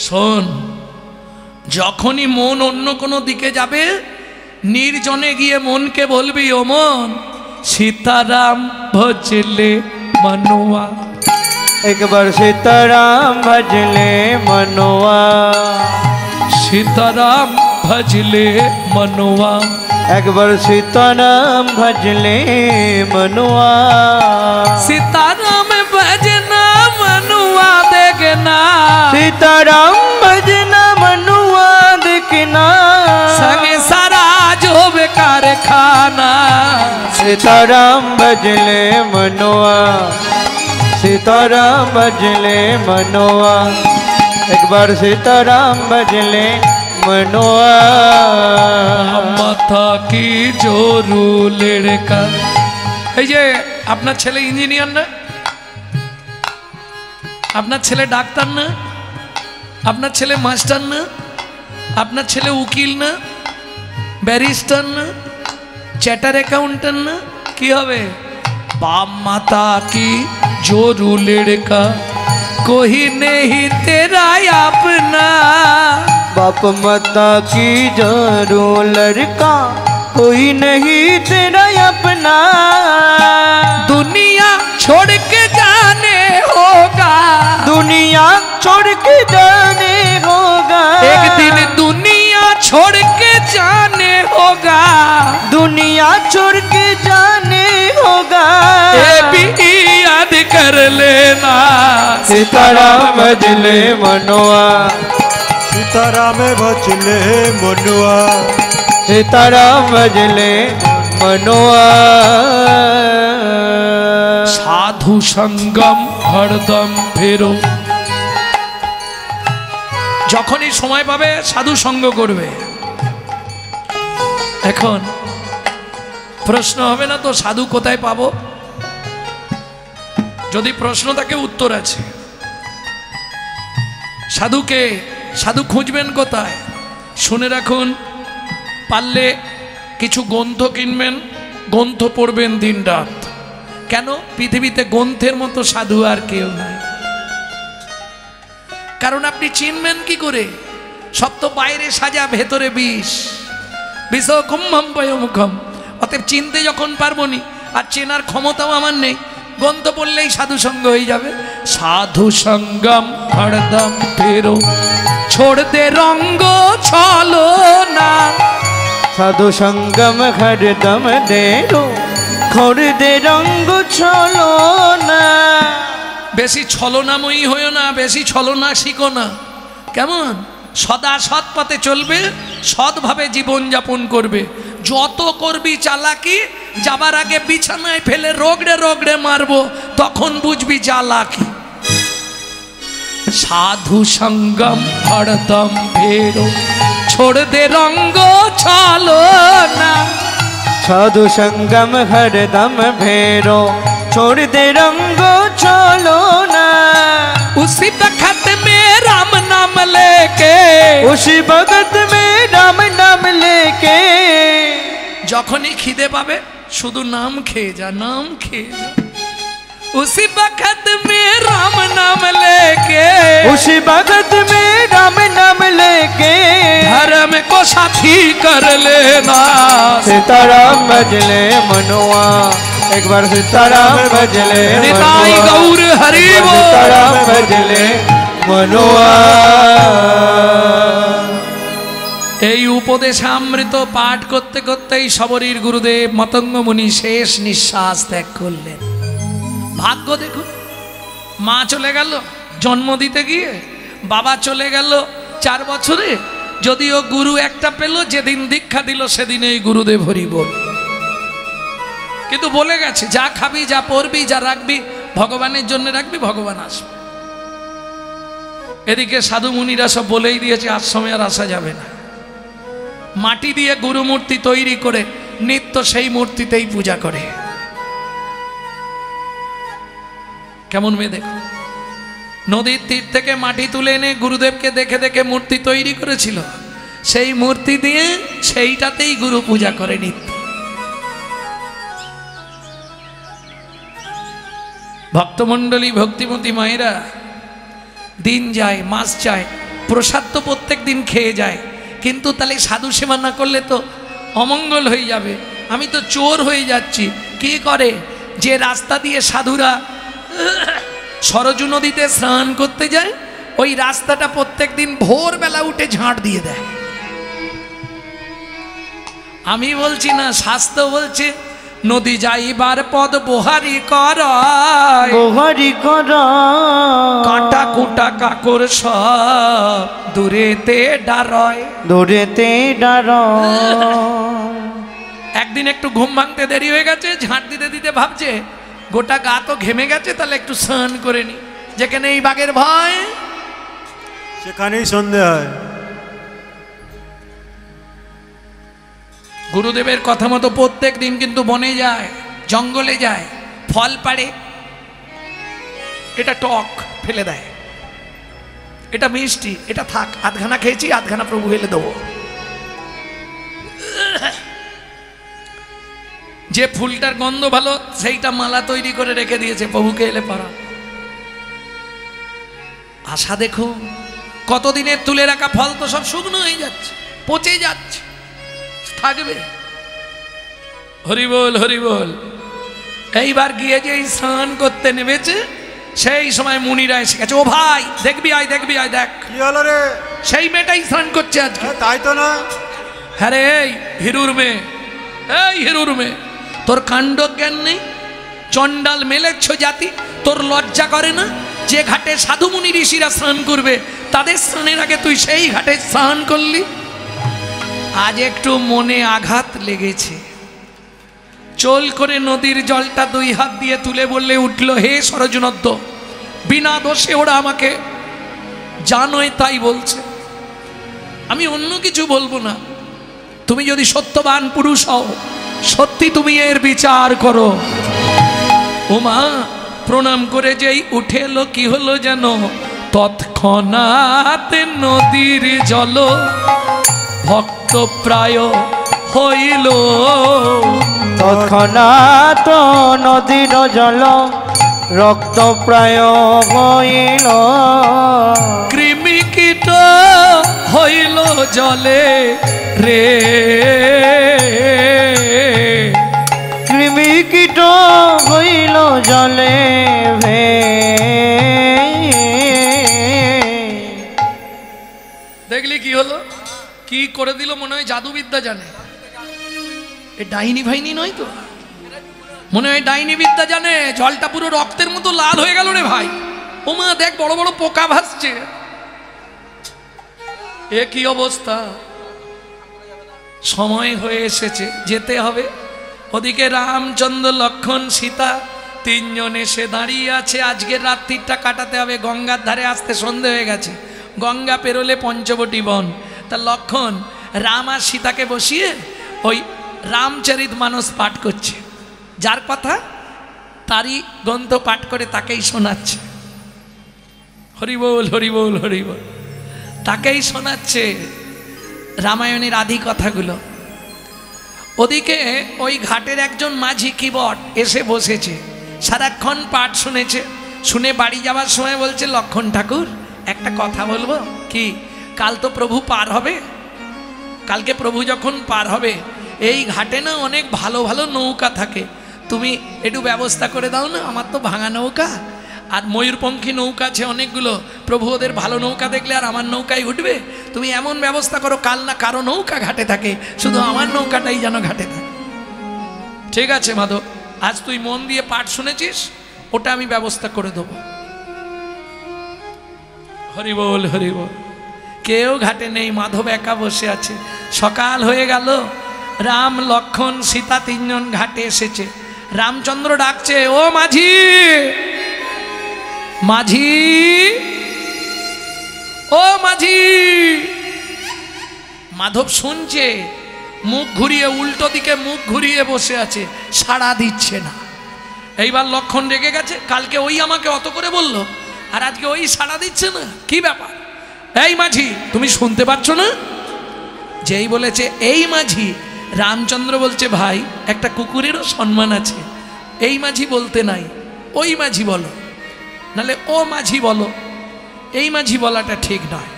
Speaker 1: শোন, যখনই মন অন্য কোনো দিকে যাবে, নির্জনে গিয়ে মনকে বলবি, ও মন, সীতারাম ভজলে মনোয়া।
Speaker 2: একবার সীতারাম ভজলে মনোয়া,
Speaker 1: সীতারাম ভজলে মনোয়া,
Speaker 2: একবার সীতারাম ভজলে মনোয়া।
Speaker 1: সীতারাম ভजना मनुआ देखना,
Speaker 2: सीताराम भजना मनुआ देखना,
Speaker 1: संगे सारा जो बेकार खाना।
Speaker 2: सीताराम भजले मनुआ, सीताराम भजले मनुआ, एक बार सीताराम भजले मनुआ।
Speaker 1: माथा की जोरू लड़का। এই যে আপনার ছেলে ইঞ্জিনিয়ার না, আপনার ছেলে ডাক্তার না, আপনার ছেলে মাস্টার না, আপনার ছেলে উকিল না, ব্যারিস্টার না, চার্টার অ্যাকাউন্টেন্ট না, কি হবে? बाप माता की जोरू लड़का कोई नहीं तेरा अपना।
Speaker 2: बाप माता की जोरू लड़का कोई नहीं तेरा अपना।
Speaker 1: दुनिया छोड़ के जाने होगा,
Speaker 2: दुनिया छोड़ के जाने होगा,
Speaker 1: एक दिन दुनिया छोड़ के जाने होगा। होगा,
Speaker 2: दुनिया छोड़ के जाने होगा,
Speaker 1: ये भी याद कर लेना।
Speaker 2: सीताराम भजले मनुआ,
Speaker 3: सीताराम भजले मनुआ,
Speaker 2: सीताराम भजले मनुआ।
Speaker 1: साधु संगम हरदम फेरो, যখনই সময় পাবে সাধু সঙ্গ করবে। এখন প্রশ্ন হবে না তো সাধু কোথায় পাবো? যদি প্রশ্ন থাকে উত্তর আছে। সাধুকে সাধু খুঁজবেন কোথায়? শুনে রাখুন, পারলে কিছু গ্রন্থ কিনবেন, গ্রন্থ পড়বেন দিন রাত। কেন? পৃথিবীতে গ্রন্থের মতো সাধু আর কেউ নাই। কারণ আপনি চিনবেন কি করে? সব তো বাইরে সাজা, ভেতরে বিষ। বিষ কুম্ভম পয়মুখম। অতএব চিনতে যখন পারবো নি, আর চেনার ক্ষমতাও আমার নেই, গ্রন্থ পড়লেই সাধু সঙ্গ হয়ে যাবে। সাধু সঙ্গম হরদম ফেরো, ছোড় দে রঙ্গ ছলো না।
Speaker 2: साधु संगम हरदम देरो, खोर दे रंग छलो ना।
Speaker 1: বেশি ছলনাময়ী হইও না, বেশি ছলনা শিখো না। কেমন? সদা সৎ পথে চলবে, সৎভাবে জীবন যাপন করবে। যত করবি চালাকি, যাবার আগে বিছানায় ফেলে রগড়ে রগড়ে মারবো, তখন বুঝবি চালাকি। সাধু সঙ্গম হরদম ফেরো, ছোড় দে রঙ্গ ছলো না।
Speaker 2: साधु संगम हरदम भेरो, छोड़ दे रंग छलो ना।
Speaker 1: उसी वक्त में राम नाम लेके,
Speaker 2: उसी भगत में राम नाम लेके।
Speaker 1: যখনই খিদে পাবে শুধু নাম খেয়ে যা, নাম খেয়ে যা। उसी वक्त में राम नाम लेके,
Speaker 2: उसी भगत में राम नाम लेके।
Speaker 1: धर्म को साथी कर लेना।
Speaker 2: सीताराम भजले मनुआ, एक बार सीताराम भजले
Speaker 1: निताई
Speaker 2: मनुआ।
Speaker 1: गौर हरि बोल।
Speaker 2: सीताराम भजले मनुआ।
Speaker 1: এই উপদেশামৃত পাঠ করতে করতেই শবরীর গুরুদেব মতঙ্গ মুনি শেষ নিঃশ্বাস ত্যাগ করলেন। ভাগ্য দেখুন, মা চলে গেল জন্ম দিতে গিয়ে, বাবা চলে গেল 4 বছরে। যদিও গুরু একটা পেল, যেদিন দীক্ষা দিল সেদিন এই গুরুদেব হরি বল। কিন্তু বলে গেছে, যা খাবি, যা পড়বি, যা রাখবি ভগবানের জন্য রাখবি, ভগবান আসবে। এদিকে সাধু মুনিরা সব বলেই দিয়েছে আশ্রমে আর আসা যাবে না। মাটি দিয়ে গুরু মূর্তি তৈরি করে নিত্য সেই মূর্তিতেই পূজা করে। কেমন মেয়ে দেখো, নদীর তীর থেকে মাটি তুলে এনে গুরুদেবকে দেখে দেখে মূর্তি তৈরি করেছিল। সেই মূর্তি দিয়ে সেইটাতেই গুরু পূজা করে নিত্য। ভক্তমণ্ডলী, ভক্তিমতী মায়েরা, দিন যায়, মাস যায়, প্রসাদ তো প্রত্যেক দিন খেয়ে যায়, কিন্তু তাহলে সাধু সেবা না করলে তো অমঙ্গল হয়ে যাবে। আমি তো চোর হয়ে যাচ্ছি। কি করে? যে রাস্তা দিয়ে সাধুরা সরজু নদীতে স্নান করতে যায়, ওই রাস্তাটা প্রত্যেক দিন ভোরবেলা উঠে ঝাঁট দিয়ে দেয়। আমি বলছি না, শাস্ত্র বলছে নদী যাইবার পদ বোহারি কর,
Speaker 2: बोहरी करा।
Speaker 1: কাটা কুটা কাকর সব দূরেতে ডারয়।
Speaker 2: दूरेते डरो।
Speaker 1: একদিন একটু ঘুম ভাঙতে দেরি হয়ে গেছে, ঝাঁট দিতে দিতে ভাবছে গোটা গা তো ঘেমে গেছে, তাহলে একটু স্নান করে নি। যেখানে এই বাঘের ভয়,
Speaker 3: সেখানেই সন্ধে হয়।
Speaker 1: গুরুদেবের কথা মতো প্রত্যেক দিন কিন্তু বনে যায়, জঙ্গলে যায়, ফল পাড়ে। এটা টক ফেলে দেয়, এটা মিষ্টি, এটা থাক, আধখানা খেয়েছি, আধখানা প্রভু ফেলে দেবো। যে ফুলটার গন্ধ ভালো সেইটা মালা তৈরি করে রেখে দিয়েছে, প্রভুকে এলে পরা। আশা দেখো, কতদিনের তুলে রাখা ফল তো সব শুকনো হয়ে যাচ্ছে, পচে যাচ্ছে, থাকবে। হরি বল, হরি বল। এইবার গিয়ে যে স্নান করতে নেমেছে, সেই সময় মুনিরা এসে গেছে। ও ভাই, দেখবি আয়, দেখবি আয়, দেখ
Speaker 3: কি হলো রে?
Speaker 1: সেই মেয়েটাই স্নান করছে আজকে।
Speaker 3: তাই তো না।
Speaker 1: হ্যাঁ রে এই হিরুর মেয়ে, এই হিরুর মেয়ে, তোর কাণ্ড জ্ঞান নেই? চণ্ডাল মেলেচ্ছ জাতি, তোর লজ্জা করে না? যে ঘাটে সাধুমুনি ঋষিরা স্নান করবে তাদের স্নানের আগে তুই সেই ঘাটে স্নান করলি। আজ একটু মনে আঘাত লেগেছে। চোল করে নদীর জলটা দুই হাত দিয়ে তুলে বললে উঠল, হে সরজনদ্য, বিনা দোষে ওরা আমাকে জানোই তাই বলছে, আমি অন্য কিছু বলবো না। তুমি যদি সত্যবান পুরুষ হও, সত্যি তুমি এর বিচার করো। ও মা, প্রণাম করে যেই উঠে এলো, কি হলো যেন? তৎক্ষণাৎ নদীর জল ভক্ত প্রায় হইল।
Speaker 2: তৎক্ষণাৎ নদীর জল রক্ত প্রায় হইল।
Speaker 1: কৃমি কীট হইল জলে রে,
Speaker 2: কৃমি কীট হইল জলে ভে।
Speaker 1: দেখলি কি হলো? কি করে দিল? মনে হয় জাদুবিদ্যা জানে। এ ডাইনি ভাইনি নয় তো, মনে হয় ডাইনি বিদ্যা জানে। জলটা পুরো রক্তের মতো লাল হয়ে গেল রে ভাই। ও মা, দেখ বড় বড় পোকা ভাসছে। এ কি অবস্থা! সময় হয়ে এসেছে, যেতে হবে। ওদিকে রামচন্দ্র, লক্ষণ, সীতা তিনজন এসে দাঁড়িয়ে আছে। আজকের রাত্রিটা কাটাতে হবে। গঙ্গার ধারে আসতে সন্ধে হয়ে গেছে। গঙ্গা পেরোলে পঞ্চবটি বন। তা লক্ষণ রাম আর সীতাকে বসিয়ে ওই রামচরিত মানস পাঠ করছে। যার কথা তারই গ্রন্থ পাঠ করে তাকেই শোনাচ্ছে। হরিবোল হরিবোল হরিবোল, তাকেই শোনাচ্ছে রামায়ণের আদি কথাগুলো। ওদিকে ওই ঘাটের একজন মাঝি কিবট এসে বসেছে, সারাক্ষণ পাঠ শুনেছে। শুনে বাড়ি যাওয়ার সময় বলছে, লক্ষণ ঠাকুর একটা কথা বলবো। কি? কাল তো প্রভু পার হবে। কালকে প্রভু যখন পার হবে, এই ঘাটে না অনেক ভালো ভালো নৌকা থাকে, তুমি একটু ব্যবস্থা করে দাও না। আমার তো ভাঙা নৌকা আর ময়ূরপঙ্খী নৌকা আছে অনেকগুলো। প্রভু ওদের ভালো নৌকা দেখলে আর আমার নৌকায় উঠবে। তুমি এমন ব্যবস্থা করো কাল না কারো নৌকা ঘাটে থাকে, শুধু আমার নৌকাটাই যেন ঘাটে থাকে। ঠিক আছে মাধব, আজ তুই মন দিয়ে পাঠ শুনেছিস, ওটা আমি ব্যবস্থা করে দেবো। হরিবোল হরিবোল। কেউ ঘাটে নেই, মাধব একা বসে আছে। সকাল হয়ে গেল। রাম, লক্ষণ, সীতা তিনজন ঘাটে এসেছে। রামচন্দ্র ডাকছে, ও মাঝি, মাঝি, ও মাঝি। মাধব শুনছে, মুখ ঘুরিয়ে, উল্টো দিকে মুখ ঘুরিয়ে বসে আছে, সাড়া দিচ্ছে না। এইবার লক্ষণ রেগে গেছে, কালকে ওই আমাকে অত করে বলল আর আজকে ওই সাড়া দিচ্ছে না, কি ব্যাপার? এই মাঝি, তুমি শুনতে পাচ্ছ না? যেই বলেছে এই মাঝি, রামচন্দ্র বলছে, ভাই একটা কুকুরেরও সম্মান আছে। এই মাঝি বলতে নাই, ওই মাঝি বলো, নালে ও মাঝি বলো। এই মাঝি বলাটা ঠিক নয়।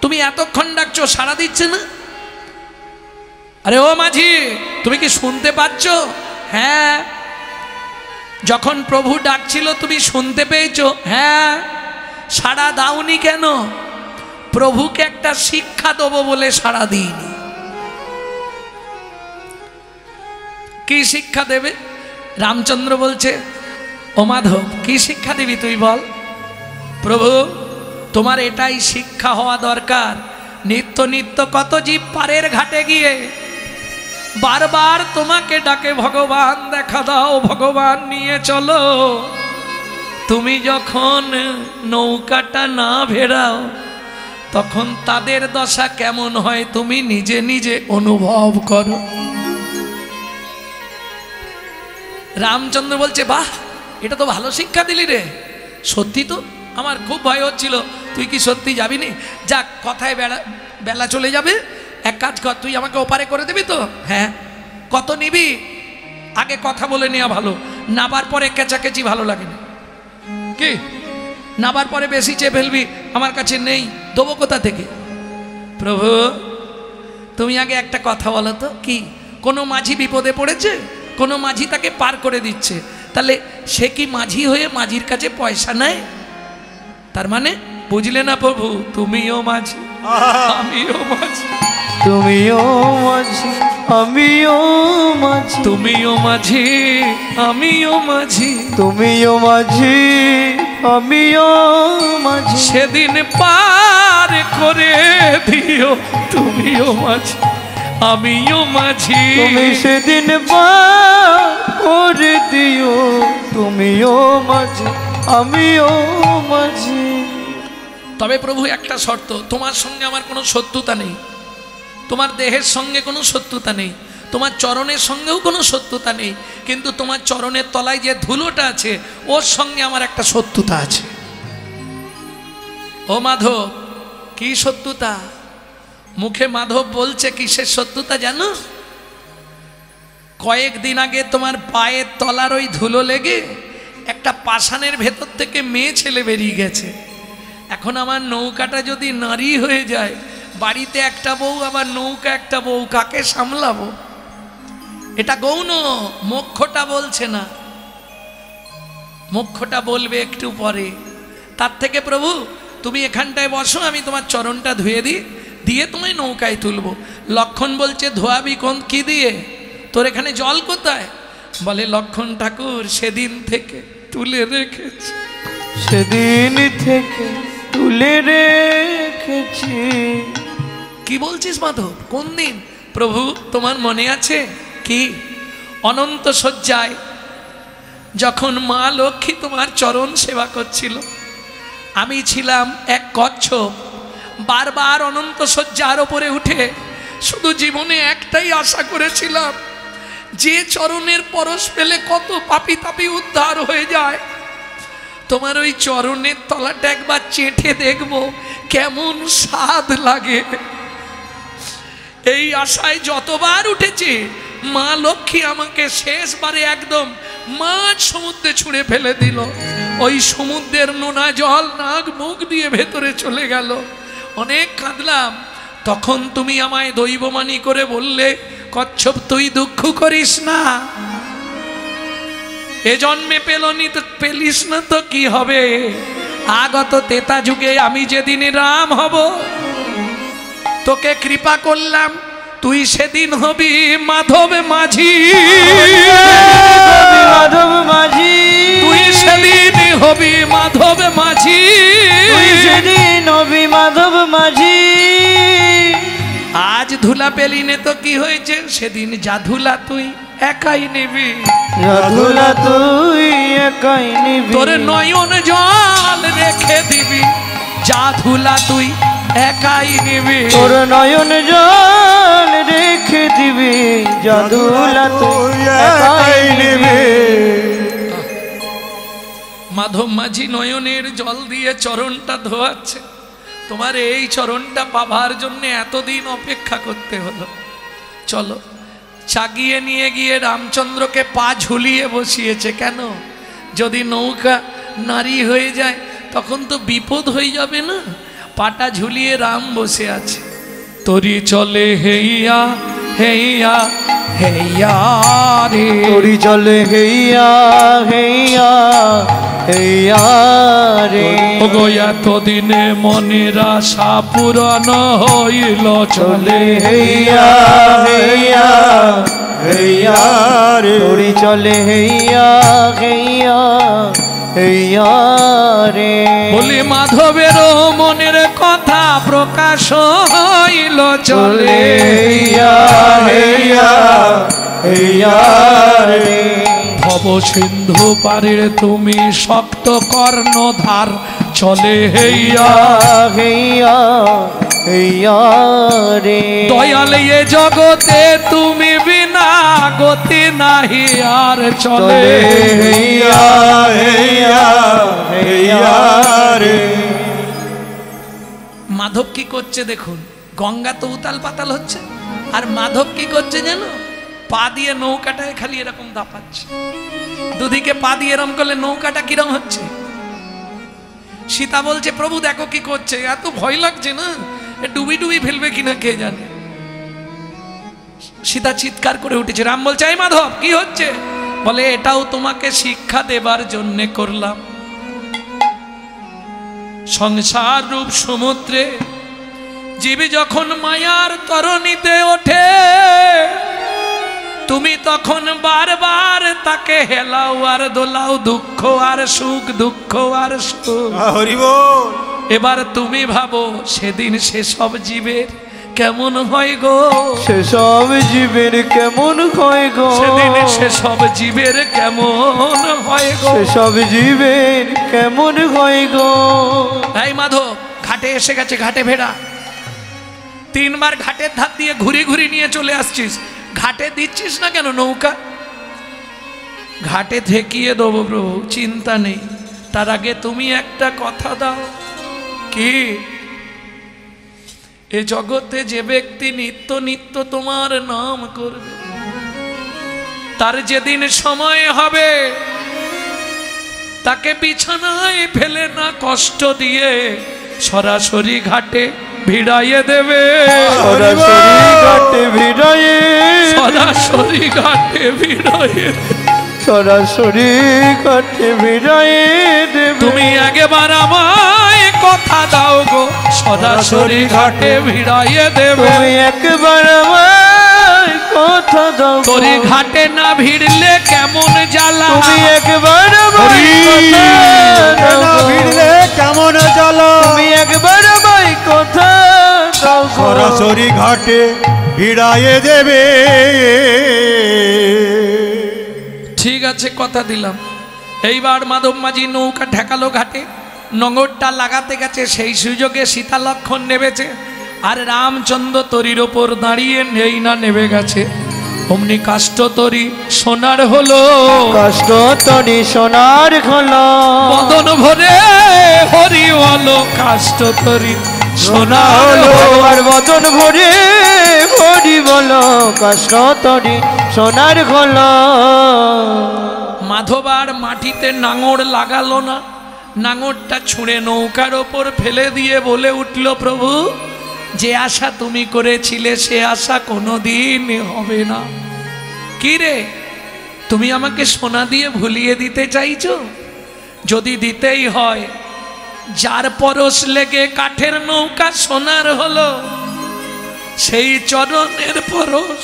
Speaker 1: তুমি এতক্ষণ ডাকছো, সাড়া দিচ্ছে না। আরে ও মাঝি, তুমি কি শুনতে পাচ্ছ? হ্যাঁ। যখন প্রভু ডাকছিল তুমি শুনতে পেয়েছো? হ্যাঁ। সাড়া দাওনি কেন? প্রভুকে একটা শিক্ষা দেবো বলে সাড়া দিইনি। কি শিক্ষা দেবে? রামচন্দ্র বলছে, ও মাধব, কি শিক্ষা দিবি তুই বল? প্রভু, তোমার এটাই শিক্ষা হওয়া দরকার। নিত্য নিত্য কত জীব পারের ঘাটে গিয়ে বারবার তোমাকে ডাকে, ভগবান দেখা দাও, ভগবান নিয়ে চলো। তুমি যখন নৌকাটা না ভেড়াও তখন তাদের দশা কেমন হয় তুমি নিজে নিজে অনুভব করো। রামচন্দ্র বলছে, বাহ, এটা তো ভালো শিক্ষা দিলি রে। সত্যি তো, আমার খুব ভয় হচ্ছিল তুই কি সত্যি যাবি নি। যাক, কথায় বেলা চলে যাবে, এক কাজ কর, তুই আমাকে ওপারে করে দিবি তো? হ্যাঁ। কত নিবি? আগে কথা বলে নেওয়া ভালো, নাবার পরে কেচাকেচি ভালো লাগে না। কি নাবার পরে বেশি চেয়ে ফেলবি, আমার কাছে নেই, দেবো কোথা থেকে? প্রভু, তুমি আগে একটা কথা বলো তো। কি? কোনো মাঝি বিপদে পড়েছে, কোনো মাঝি তাকে পার করে দিচ্ছে, তাহলে সে কি মাঝি হয়ে মাঝির কাছে পয়সা নেয়? তার মানে বুঝলে না প্রভু, তুমিও মাঝি, আমিও মাঝি।
Speaker 2: তুমিও মাঝি আমিও মাঝি,
Speaker 1: তুমিও মাঝি আমিও মাঝি,
Speaker 2: তুমিও মাঝি আমিও মাঝি,
Speaker 1: সেদিন পার করে দিও। তুমিও মাঝি আমিও মাঝি,
Speaker 2: তুমি সেদিন পার করে দিও। তুমিও মাঝি আমিও মাঝি।
Speaker 1: তবে প্রভু একটা শর্ত, তোমার সঙ্গে আমার কোনো শত্রুতা নেই, তোমার দেহের সঙ্গে কোনো শত্রুতা নেই, তোমার চরণের সঙ্গেও কোনো শত্রুতা নেই, কিন্তু তোমার চরণের তলায় যে ধুলোটা আছে ওর সঙ্গে আমার একটা শত্রুতা আছে। ও মাধব, কি শত্রুতা? মুখে মাধব বলছে, কিসের শত্রুতা জানো? কয়েকদিন আগে তোমার পায়ের তলার ওই ধুলো লেগে একটা পাষাণের ভেতর থেকে মেয়ে ছেলে বেরিয়ে গেছে। এখন আমার নৌকাটা যদি নারী হয়ে যায়, বাড়িতে একটা বউ আবার নৌকা একটা বউ, কাকে সামলাবো? এটা গৌণ, মোক্ষটা বলছে না, মোক্ষটা বলবে একটু পরে। তার থেকে প্রভু তুমি এখানটায় বসো, আমি তোমার চরণটা ধুয়ে দিই, দিয়ে তোমায় নৌকায় তুলবো। লক্ষণ বলছে, ধোয়াবি কোন কি দিয়ে? তোর এখানে জল কোথায়? বলে, লক্ষণ ঠাকুর সেদিন থেকে তুলে রেখেছি,
Speaker 2: সেদিন থেকে তুলে রেখেছি।
Speaker 1: কি বলছিস মাধব, কোন দিন? প্রভু তোমার মনে আছে কি? অনন্ত শয্যায় যখন মা লক্ষ্মী তোমার চরণ সেবা করছিল, আমি ছিলাম এক কচ্ছপ, বারবার অনন্ত শয্যার ওপরে উঠে শুধু জীবনে একটাই আশা করেছিলাম, যে চরণের পরশ পেলে কত পাপী তাপী উদ্ধার হয়ে যায়। তোমার ওই চরণের তলাটা একবার চেটে দেখবো কেমন স্বাদ লাগে। এই আশায় যতবার উঠেছি, মা লক্ষ্মী আমাকে শেষবারে একদম মাঝ সমুদ্রে ছুঁড়ে ফেলে দিল। ওই সমুদ্রের নোনা জল নাক মুখ দিয়ে ভেতরে চলে গেল। অনেক কাঁদলাম। তখন তুমি আমায় দৈবমানি করে বললে, কচ্ছপ তুই দুঃখ করিস না, এ জন্মে পেলনি তো পেলিস না তো কি হবে, আগত তেতা যুগে আমি যেদিন রাম হব, তোকে কৃপা করলাম, তুই সেদিন হবি মাধব মাঝি।
Speaker 2: মাধব মাঝি,
Speaker 1: তুই সেদিন হবি মাধব মাঝি,
Speaker 2: তুই সেদিন হবি মাধব মাঝি।
Speaker 1: আজ ধুলা পেলি নে তো কি হয়েছে, সেদিন যা ধুলা তুই একাই নিবি,
Speaker 2: ধুলা তুই একাই নিবি,
Speaker 1: তোর নয়ন জল রেখে দিবি, যা ধুলা তুই একাই নিবি,
Speaker 2: তোর নয়ন জল রেখে দিবি, যা ধুলা তুই একাই নিবি।
Speaker 1: মাধব মাঝি নয়নের জল দিয়ে চরণটা ধোয়াচ্ছে। তোমার এই চরণটা পাবার জন্য এতদিন অপেক্ষা করতে হলো। চলো, চাগিয়ে নিয়ে গিয়ে রামচন্দ্রকে পা ঝুলিয়ে বসিয়েছে। কেন? যদি নৌকা নারী হয়ে যায় তখন তো বিপদ হয়ে যাবে না। পাটা ঝুলিয়ে রাম বসে আছে। তরি চলে হেইয়া হেইয়া হেইয়া রে,
Speaker 2: তোরি চলে হেইয়া হেইয়া হেইয়া রে,
Speaker 1: গয়া তো দিনে মনের আশা পূরণ হইল, চলে
Speaker 2: হেইয়া হেইয়া হেইয়া রে, তোরি চলে হেইয়া হেইয়া হেইয়া রে।
Speaker 1: বলি মাধবের মনের কথা প্রকাশ হইল, চলে
Speaker 2: হেইয়া হেইয়া হেইয়া রে,
Speaker 1: ভব সিন্ধু পারের তুমি শক্ত কর্ণধার, চলে হেইয়া
Speaker 2: হেইয়া হেইয়া রে।
Speaker 1: দয়াল এ জগতে তুমি বিনা গতি নাহি আর, চলে
Speaker 2: হেইয়া হেইয়া হেইয়া রে।
Speaker 1: মাধব কি করছে দেখুন, গঙ্গা তো উতাল পাতাল হচ্ছে, আর মাধব কি করছে জানো? পা দিয়ে নৌকাটায় খালি এরকম দাপাচ্ছে। দুদিকে পা দিয়ে এরকম করলে নৌকাটা কিরম হচ্ছে। সীতা বলছে, প্রভু দেখো কি করছে, এত ভয় লাগছে না, ডুবি ডুবি ফেলবে কিনা কে জানে। সীতা চিৎকার করে উঠেছে। রাম বলছে, এই মাধব কি হচ্ছে? বলে, এটাও তোমাকে শিক্ষা দেবার জন্য করলাম। সংসার রূপ সমুদ্রে জীবী যখন মায়ার তরণীতে ওঠে তুমি তখন বারবার তাকে হেলাও আর দোলাও, দুঃখ আর সুখ, দুঃখ আর সুখ।
Speaker 3: হরি বল।
Speaker 1: এবার তুমি ভাবো সেদিন সেসব জীবের কেমন হয় গো,
Speaker 2: সেসব জীবের কেমন হয় গো,
Speaker 1: সেদিন সেসব জীবের কেমন হয় গো,
Speaker 2: সেসব জীবের কেমন হয় গো।
Speaker 1: এই মাধব ঘাটে এসে গেছে, ঘাটে ভেড়া। 3 বার ঘাটের ধার দিয়ে ঘুরি ঘুরি নিয়ে চলে আসছিস, ঘাটে দিচ্ছিস না কেন নৌকা? ঘাটে ঠেকিয়ে দেবো প্রভু, চিন্তা নেই। তার আগে তুমি একটা কথা দাও। কি? এ জগতে যে ব্যক্তি নিত্য নিত্য তোমার নাম করবে, তার যেদিন সময় হবে তাকে বিছানায় ফেলে না কষ্ট দিয়ে সরাসরি ঘাটে ভিড়াইয়ে দেবে,
Speaker 2: সরাসরি ঘাটে ভিড়াইয়ে,
Speaker 1: সরাসরি ঘাটে ভিড়াইয়ে,
Speaker 2: সরাসরি ঘাটে ভিড়াইয়ে দেবে।
Speaker 1: তুমি একবার আমায় কথা দাও গো, সরাসরি ঘাটে ভিড়াইয়ে দেবে।
Speaker 2: তুমি একবার আমায় কথা দাও গো,
Speaker 1: তোরে ঘাটে না ভিড়লে কেমন জ্বালা,
Speaker 2: তুমি একবার আমায় কথা দাও
Speaker 3: না
Speaker 2: গো,
Speaker 3: ভিড়লে কেমন জ্বালা,
Speaker 2: তুমি একবার আমায় কথা দাও গো।
Speaker 3: সরাসরি ঘাটে ভিড়াইয়ে দেবে।
Speaker 1: ঠিক আছে কথা দিলাম। এইবার মাধব মাঝি নৌকা ঠেকালো ঘাটে, নোঙরটা লাগাতে গেছে, সেই সুযোগে সীতা লক্ষণ নেবেছে, আর রামচন্দ্র তরির ওপর দাঁড়িয়ে নেই না নেবে গেছে। অমনি কাষ্ঠ তরি সোনার হলো,
Speaker 2: কষ্ট তরি সোনার হলো,
Speaker 1: বদন ভরে হরি হলো, কাষ্ঠ তরি সোনার
Speaker 2: হলো
Speaker 1: হলো।
Speaker 2: আর বদন ভরে হরি বলো, কষ্ট তরি সোনার হলো।
Speaker 1: মাধবার মাটিতে নাঙড় লাগালো না, নাঙড়টা ছুঁড়ে নৌকার ওপর ফেলে দিয়ে বলে উঠল, প্রভু যে আশা তুমি করেছিলে সে আশা কোনোদিন হবে না। কি রে, তুমি আমাকে সোনা দিয়ে ভুলিয়ে দিতে চাইছো? যদি দিতেই হয়, যার পরশ লেগে কাঠের নৌকা সোনার হলো, সেই চরণের পরশ,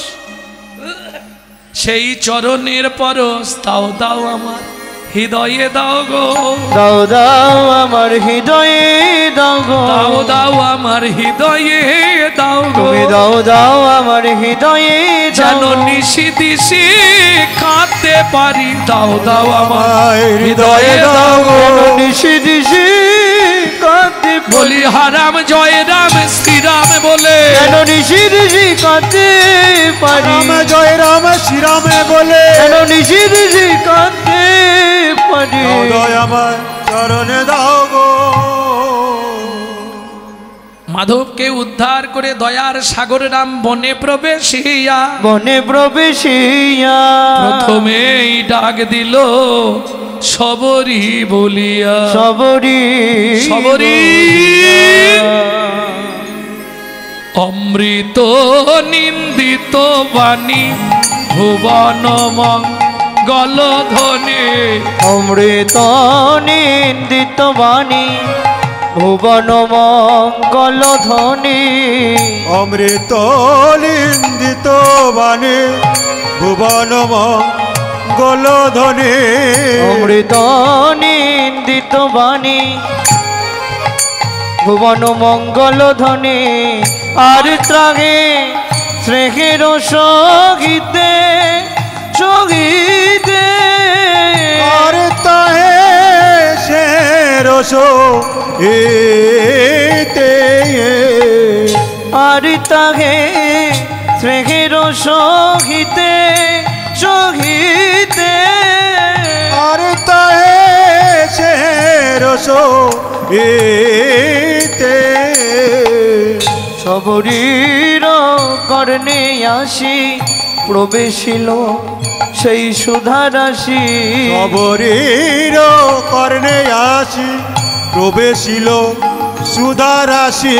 Speaker 1: সেই চরণের পরশ দাও দাও আমার হৃদয়ে দাও গো,
Speaker 2: দাও দাও আমার হৃদয়ে দাও গো,
Speaker 1: দাও দাও আমার হৃদয়ে দাও গো।
Speaker 2: তুমি দাও দাও আমার হৃদয়ে দাও
Speaker 1: যেন
Speaker 2: গো।
Speaker 1: নিশি দিশি কাঁদতে পারি, দাও দাও আমার
Speaker 3: আমায়
Speaker 1: হৃদয়ে দাও গো।
Speaker 2: নিশি দিশি কাঁদতে
Speaker 1: বলি হারাম জয় রাম শ্রীরাম বলে,
Speaker 2: যেন নিশি দিশি কাঁদতে পারি,
Speaker 3: রাম জয় রাম শ্রীরামে বলে,
Speaker 2: যেন নিশি দিশি কাঁদতে পারি।
Speaker 3: হৃদয় আমার চরণে দাও গো।
Speaker 1: মাধবকে উদ্ধার করে দয়ার সাগর রাম বনে প্রবেশিয়া,
Speaker 2: বনে প্রবেশিয়া
Speaker 1: প্রথমেই ডাক দিল সবরি বলিয়া,
Speaker 2: সবরি
Speaker 1: সবরি অমৃত নিন্দিত বাণী ভুবন মঙ্গল ধ্বনি,
Speaker 2: অমৃত নিন্দিত বাণী ভুবন মঙ্গল ধ্বনি,
Speaker 3: অমৃত নিন্দিত বাণী ভুবন মঙ্গল ধ্বনি,
Speaker 2: অমৃত নিন্দিত বাণী ভুবন মঙ্গল ধ্বনি। আর ত্রাগে স্নেহের সহিতে সহিতে,
Speaker 3: আর তাহে সে রসো এতে,
Speaker 2: আর তাহে স্নেহের সহিতে সহিতে,
Speaker 3: আর তাহে সে রসো এতে,
Speaker 2: সবরীর কর্ণে আসি প্রবেশিল সেই সুধা রাশি,
Speaker 3: সবরীর কর্ণে আসি প্রবেশিল সুধা রাশি,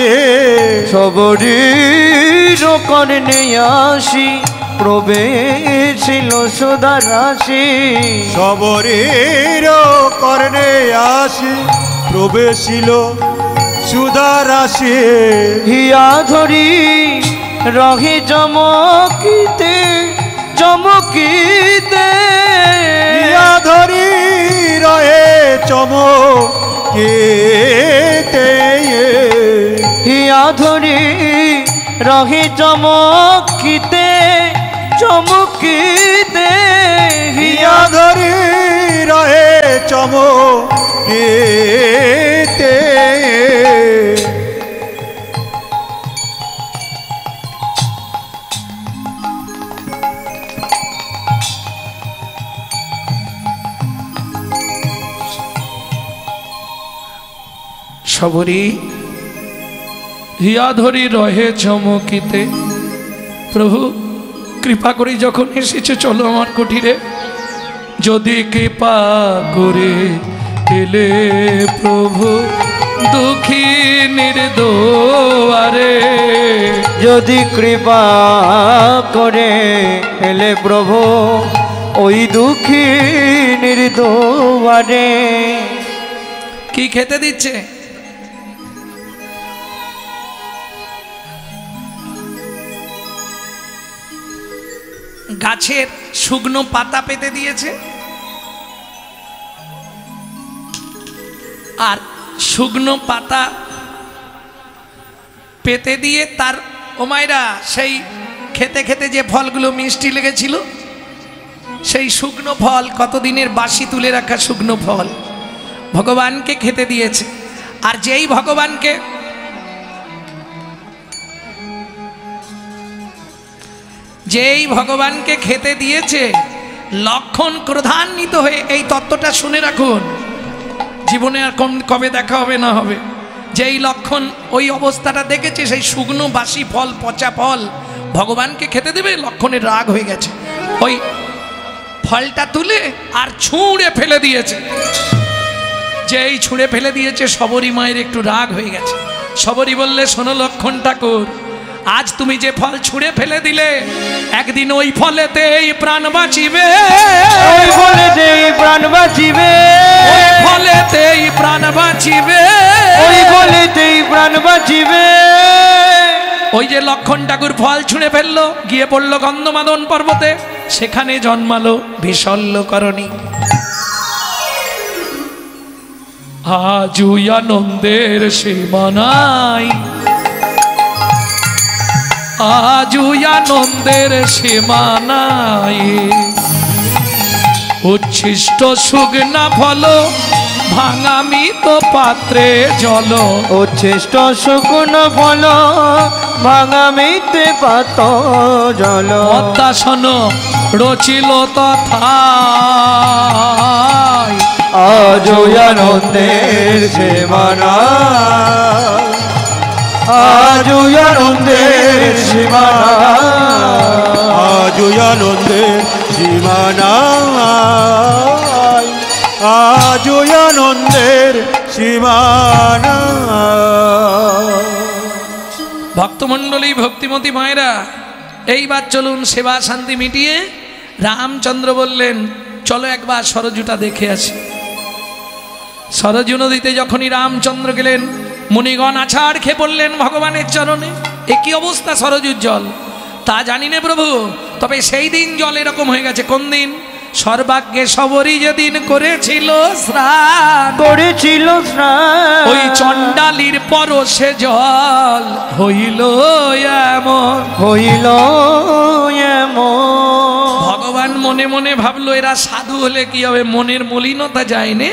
Speaker 2: সবরীর কর্ণে আসি প্রবেশিল সুধা রাশি,
Speaker 3: সবরীর কর্ণে আসি প্রবেশিল সুধা রাশি
Speaker 2: হিয়া ধরি রহে চমকিতে চমকিতে
Speaker 3: হিয়া ধরি রহে চমকিতে
Speaker 2: হিয়া ধরি রহে চমকিতে চমকিতে
Speaker 3: হিয়া ধরি রহে চমকিতে
Speaker 1: সবরি হিয়া ধরি রহে চমকিতে। প্রভু কৃপা করে যখন এসেছে চলো আমার কুটিরে, যদি কৃপা করে এলে প্রভু দুঃখী নির্দোয়ারে,
Speaker 2: যদি কৃপা করে এলে প্রভু ওই দুঃখী নির্দোয়ারে।
Speaker 1: কি খেতে দিচ্ছে? গাছের শুকনো পাতা পেতে দিয়েছে, আর শুকনো পাতা পেতে দিয়ে তার ওমাইরা সেই খেতে খেতে যে ফলগুলো মিষ্টি লেগেছিল সেই শুকনো ফল, কতদিনের বাসি তুলে রাখা শুকনো ফল ভগবানকে খেতে দিয়েছে। আর যেই ভগবানকে খেতে দিয়েছে, লক্ষণ ক্রোধান্বিত হয়ে, এই তত্ত্বটা শুনে রাখুন, জীবনে আর কবে দেখা হবে না হবে, যেই লক্ষণ ওই অবস্থাটা দেখেছে, সেই শুকনো বাসি ফল, পচা ফল ভগবানকে খেতে দেবে, লক্ষণের রাগ হয়ে গেছে, ওই ফলটা তুলে আর ছুঁড়ে ফেলে দিয়েছে। যেই ছুঁড়ে ফেলে দিয়েছে, সবরী মায়ের একটু রাগ হয়ে গেছে। সবরী বললে, শোনো লক্ষণ ঠাকুর, আজ তুমি যে ফল ছুঁড়ে ফেলে দিলে, একদিন ওই ফলেতেই প্রাণ বাঁচিবে,
Speaker 2: ওই ফলেতেই প্রাণ বাঁচিবে,
Speaker 1: ওই ফলেতেই প্রাণ বাঁচিবে,
Speaker 2: ওই ফলেতেই প্রাণ বাঁচিবে।
Speaker 1: ওই যে লক্ষণ ঠাকুর ফল ছুঁড়ে ফেললো, গিয়ে পড়লো গন্ধমাদন পর্বতে, সেখানে জন্মালো বিশল্যকরণী। আজুই আনন্দের সীমানাই, আজুই আনন্দের সীমানাই, উচ্ছিষ্ট সুগনা ফল ভাঙামিত পাত্রে জল,
Speaker 2: উচ্ছিষ্ট শুকনো ফল ভাঙামিতে পাত জল।
Speaker 1: পদ্মাসন রচিল তথা,
Speaker 2: আজ আনন্দের সীমানা, আজ আনন্দের সীমানা,
Speaker 3: আজ আনন্দের সীমানা, আজ আনন্দের সীমানা।
Speaker 1: ভক্তমণ্ডলী, ভক্তিমতী মায়েরা, এইবার চলুন সেবা শান্তি মিটিয়ে। রামচন্দ্র বললেন, চলো একবার সরজুটা দেখে আসি। সরজু নদীতে যখনই রামচন্দ্র গেলেন, মুনিগণ আছাড় খেয়ে পড়লেন ভগবানের চরণে। একই অবস্থা সরজুর জল, তা জানি না প্রভু, তবে সেই দিন জল এরকম হয়ে গেছে। কোন দিন? সর্বাগ্যে সবরী যেদিন করেছিল স্নান,
Speaker 2: করেছিল স্নান,
Speaker 1: ওই চণ্ডালির পরশে জল হইল এমন,
Speaker 2: হইল এমন।
Speaker 1: ভগবান মনে মনে ভাবলো, এরা সাধু হলে কি হবে, মনের মলিনতা যায় না,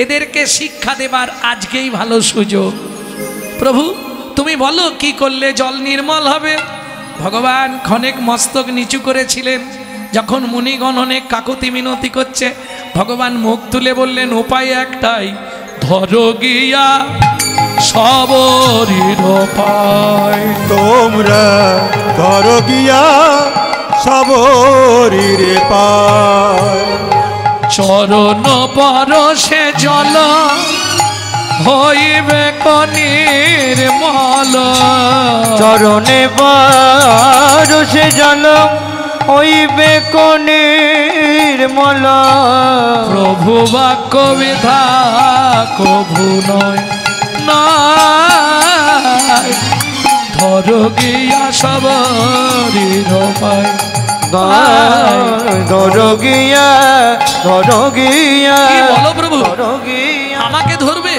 Speaker 1: এদেরকে শিক্ষা দেবার আজকেই ভালো সুযোগ। প্রভু তুমি বলো কি করলে জল নির্মল হবে? ভগবান ক্ষণেক মস্তক নিচু করেছিলেন, যখন মুনিগণ অনেক কাকুতি মিনতি করছে, ভগবান মুখ তুলে বললেন, উপায় একটাই, ধরো গিয়া সবরীর পায়,
Speaker 3: তোমরা ধরো গিয়া সবরীর পায়,
Speaker 1: চরণ পরশে জল হইবে নির্মল,
Speaker 2: চরণে পরশে জল হইবে নির্মল।
Speaker 1: প্রভু বাক্য বিধা কভু নয়, নাই ধরো গিয়া সবরি রমায়
Speaker 2: ধরো গিয়া
Speaker 1: কি বলো প্রভু
Speaker 2: ধরো গিয়া
Speaker 1: আমাকে ধরবে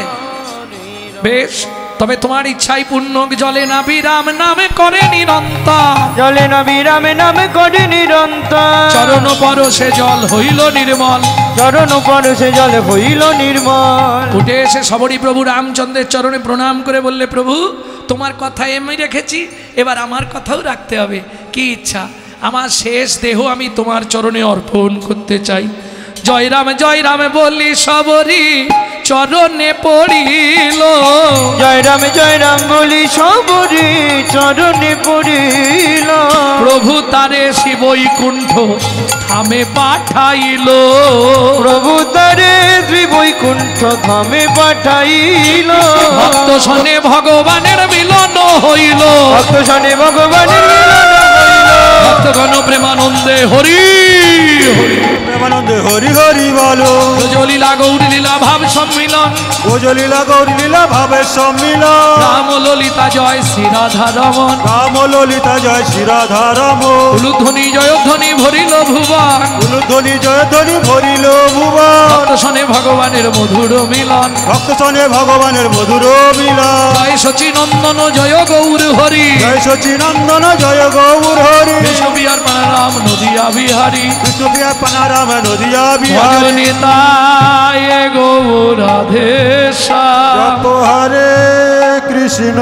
Speaker 1: বেশ তবে তোমার ইচ্ছাই পূর্ণ জলে না বিরাম নামে করে নিরন্তর
Speaker 2: জলে না বিরামে নামে করে নিরন্তর
Speaker 1: চরণ পরশে জল হইল নির্মল
Speaker 2: চরণ পরশে জলে হইল নির্মল
Speaker 1: উঠে এসে সবরী প্রভু রামচন্দ্রের চরণে প্রণাম করে বললে প্রভু তোমার কথা আমি রেখেছি এবার আমার কথাও রাখতে হবে কি ইচ্ছা আমার শেষ দেহ আমি তোমার চরণে অর্পণ করতে চাই জয় রাম বললি সবরী চরণে পড়িল
Speaker 2: জয় রাম বলি সবরি চরণে পড়িল
Speaker 1: প্রভু তারে শিবৈকুণ্ঠ থামে পাঠাইল
Speaker 2: প্রভু তারে বৈকুণ্ঠ ধামে পাঠাইল
Speaker 1: ভক্ত শনে ভগবানের মিলন হইল
Speaker 2: ভক্ত শনে ভগবানের মিলন হইল
Speaker 1: ভক্তগণ প্রেমানন্দে হরি হরি
Speaker 3: প্রেমানন্দে হরি হরি বলো
Speaker 1: ব্রজলীলা গৌরী লীলা ভাব সম্মিলন
Speaker 3: ভোজলীলা গৌরী লীলা ভাবের সম্মিলন
Speaker 1: রাম ললিতা জয় শ্রী রাধা রমন
Speaker 3: রাম ললিতা জয় শ্রী রাধা রম
Speaker 1: উলুধ্বনি জয়ধ্বনি ভরিল ভুবন
Speaker 3: উলুধ্বনি জয়ধ্বনি ভরিল ভুবন
Speaker 1: ভক্ত শনে ভগবানের মধুর মিলন
Speaker 3: ভক্ত শনে ভগবানের মধুর মিলন
Speaker 1: জয় শচী নন্দন জয় গৌর হরি
Speaker 3: জয় সচিনন্দন জয় গৌর হরি
Speaker 1: বিষ্ণুবিহার রাম নদিয়া বিহারী
Speaker 3: বিষ্ণুপ্রিয়া পানারাম নদিয়া বিহারী
Speaker 1: ভজনিতায় গৌর রাধে শ্যাম
Speaker 3: জপ হরে কৃষ্ণ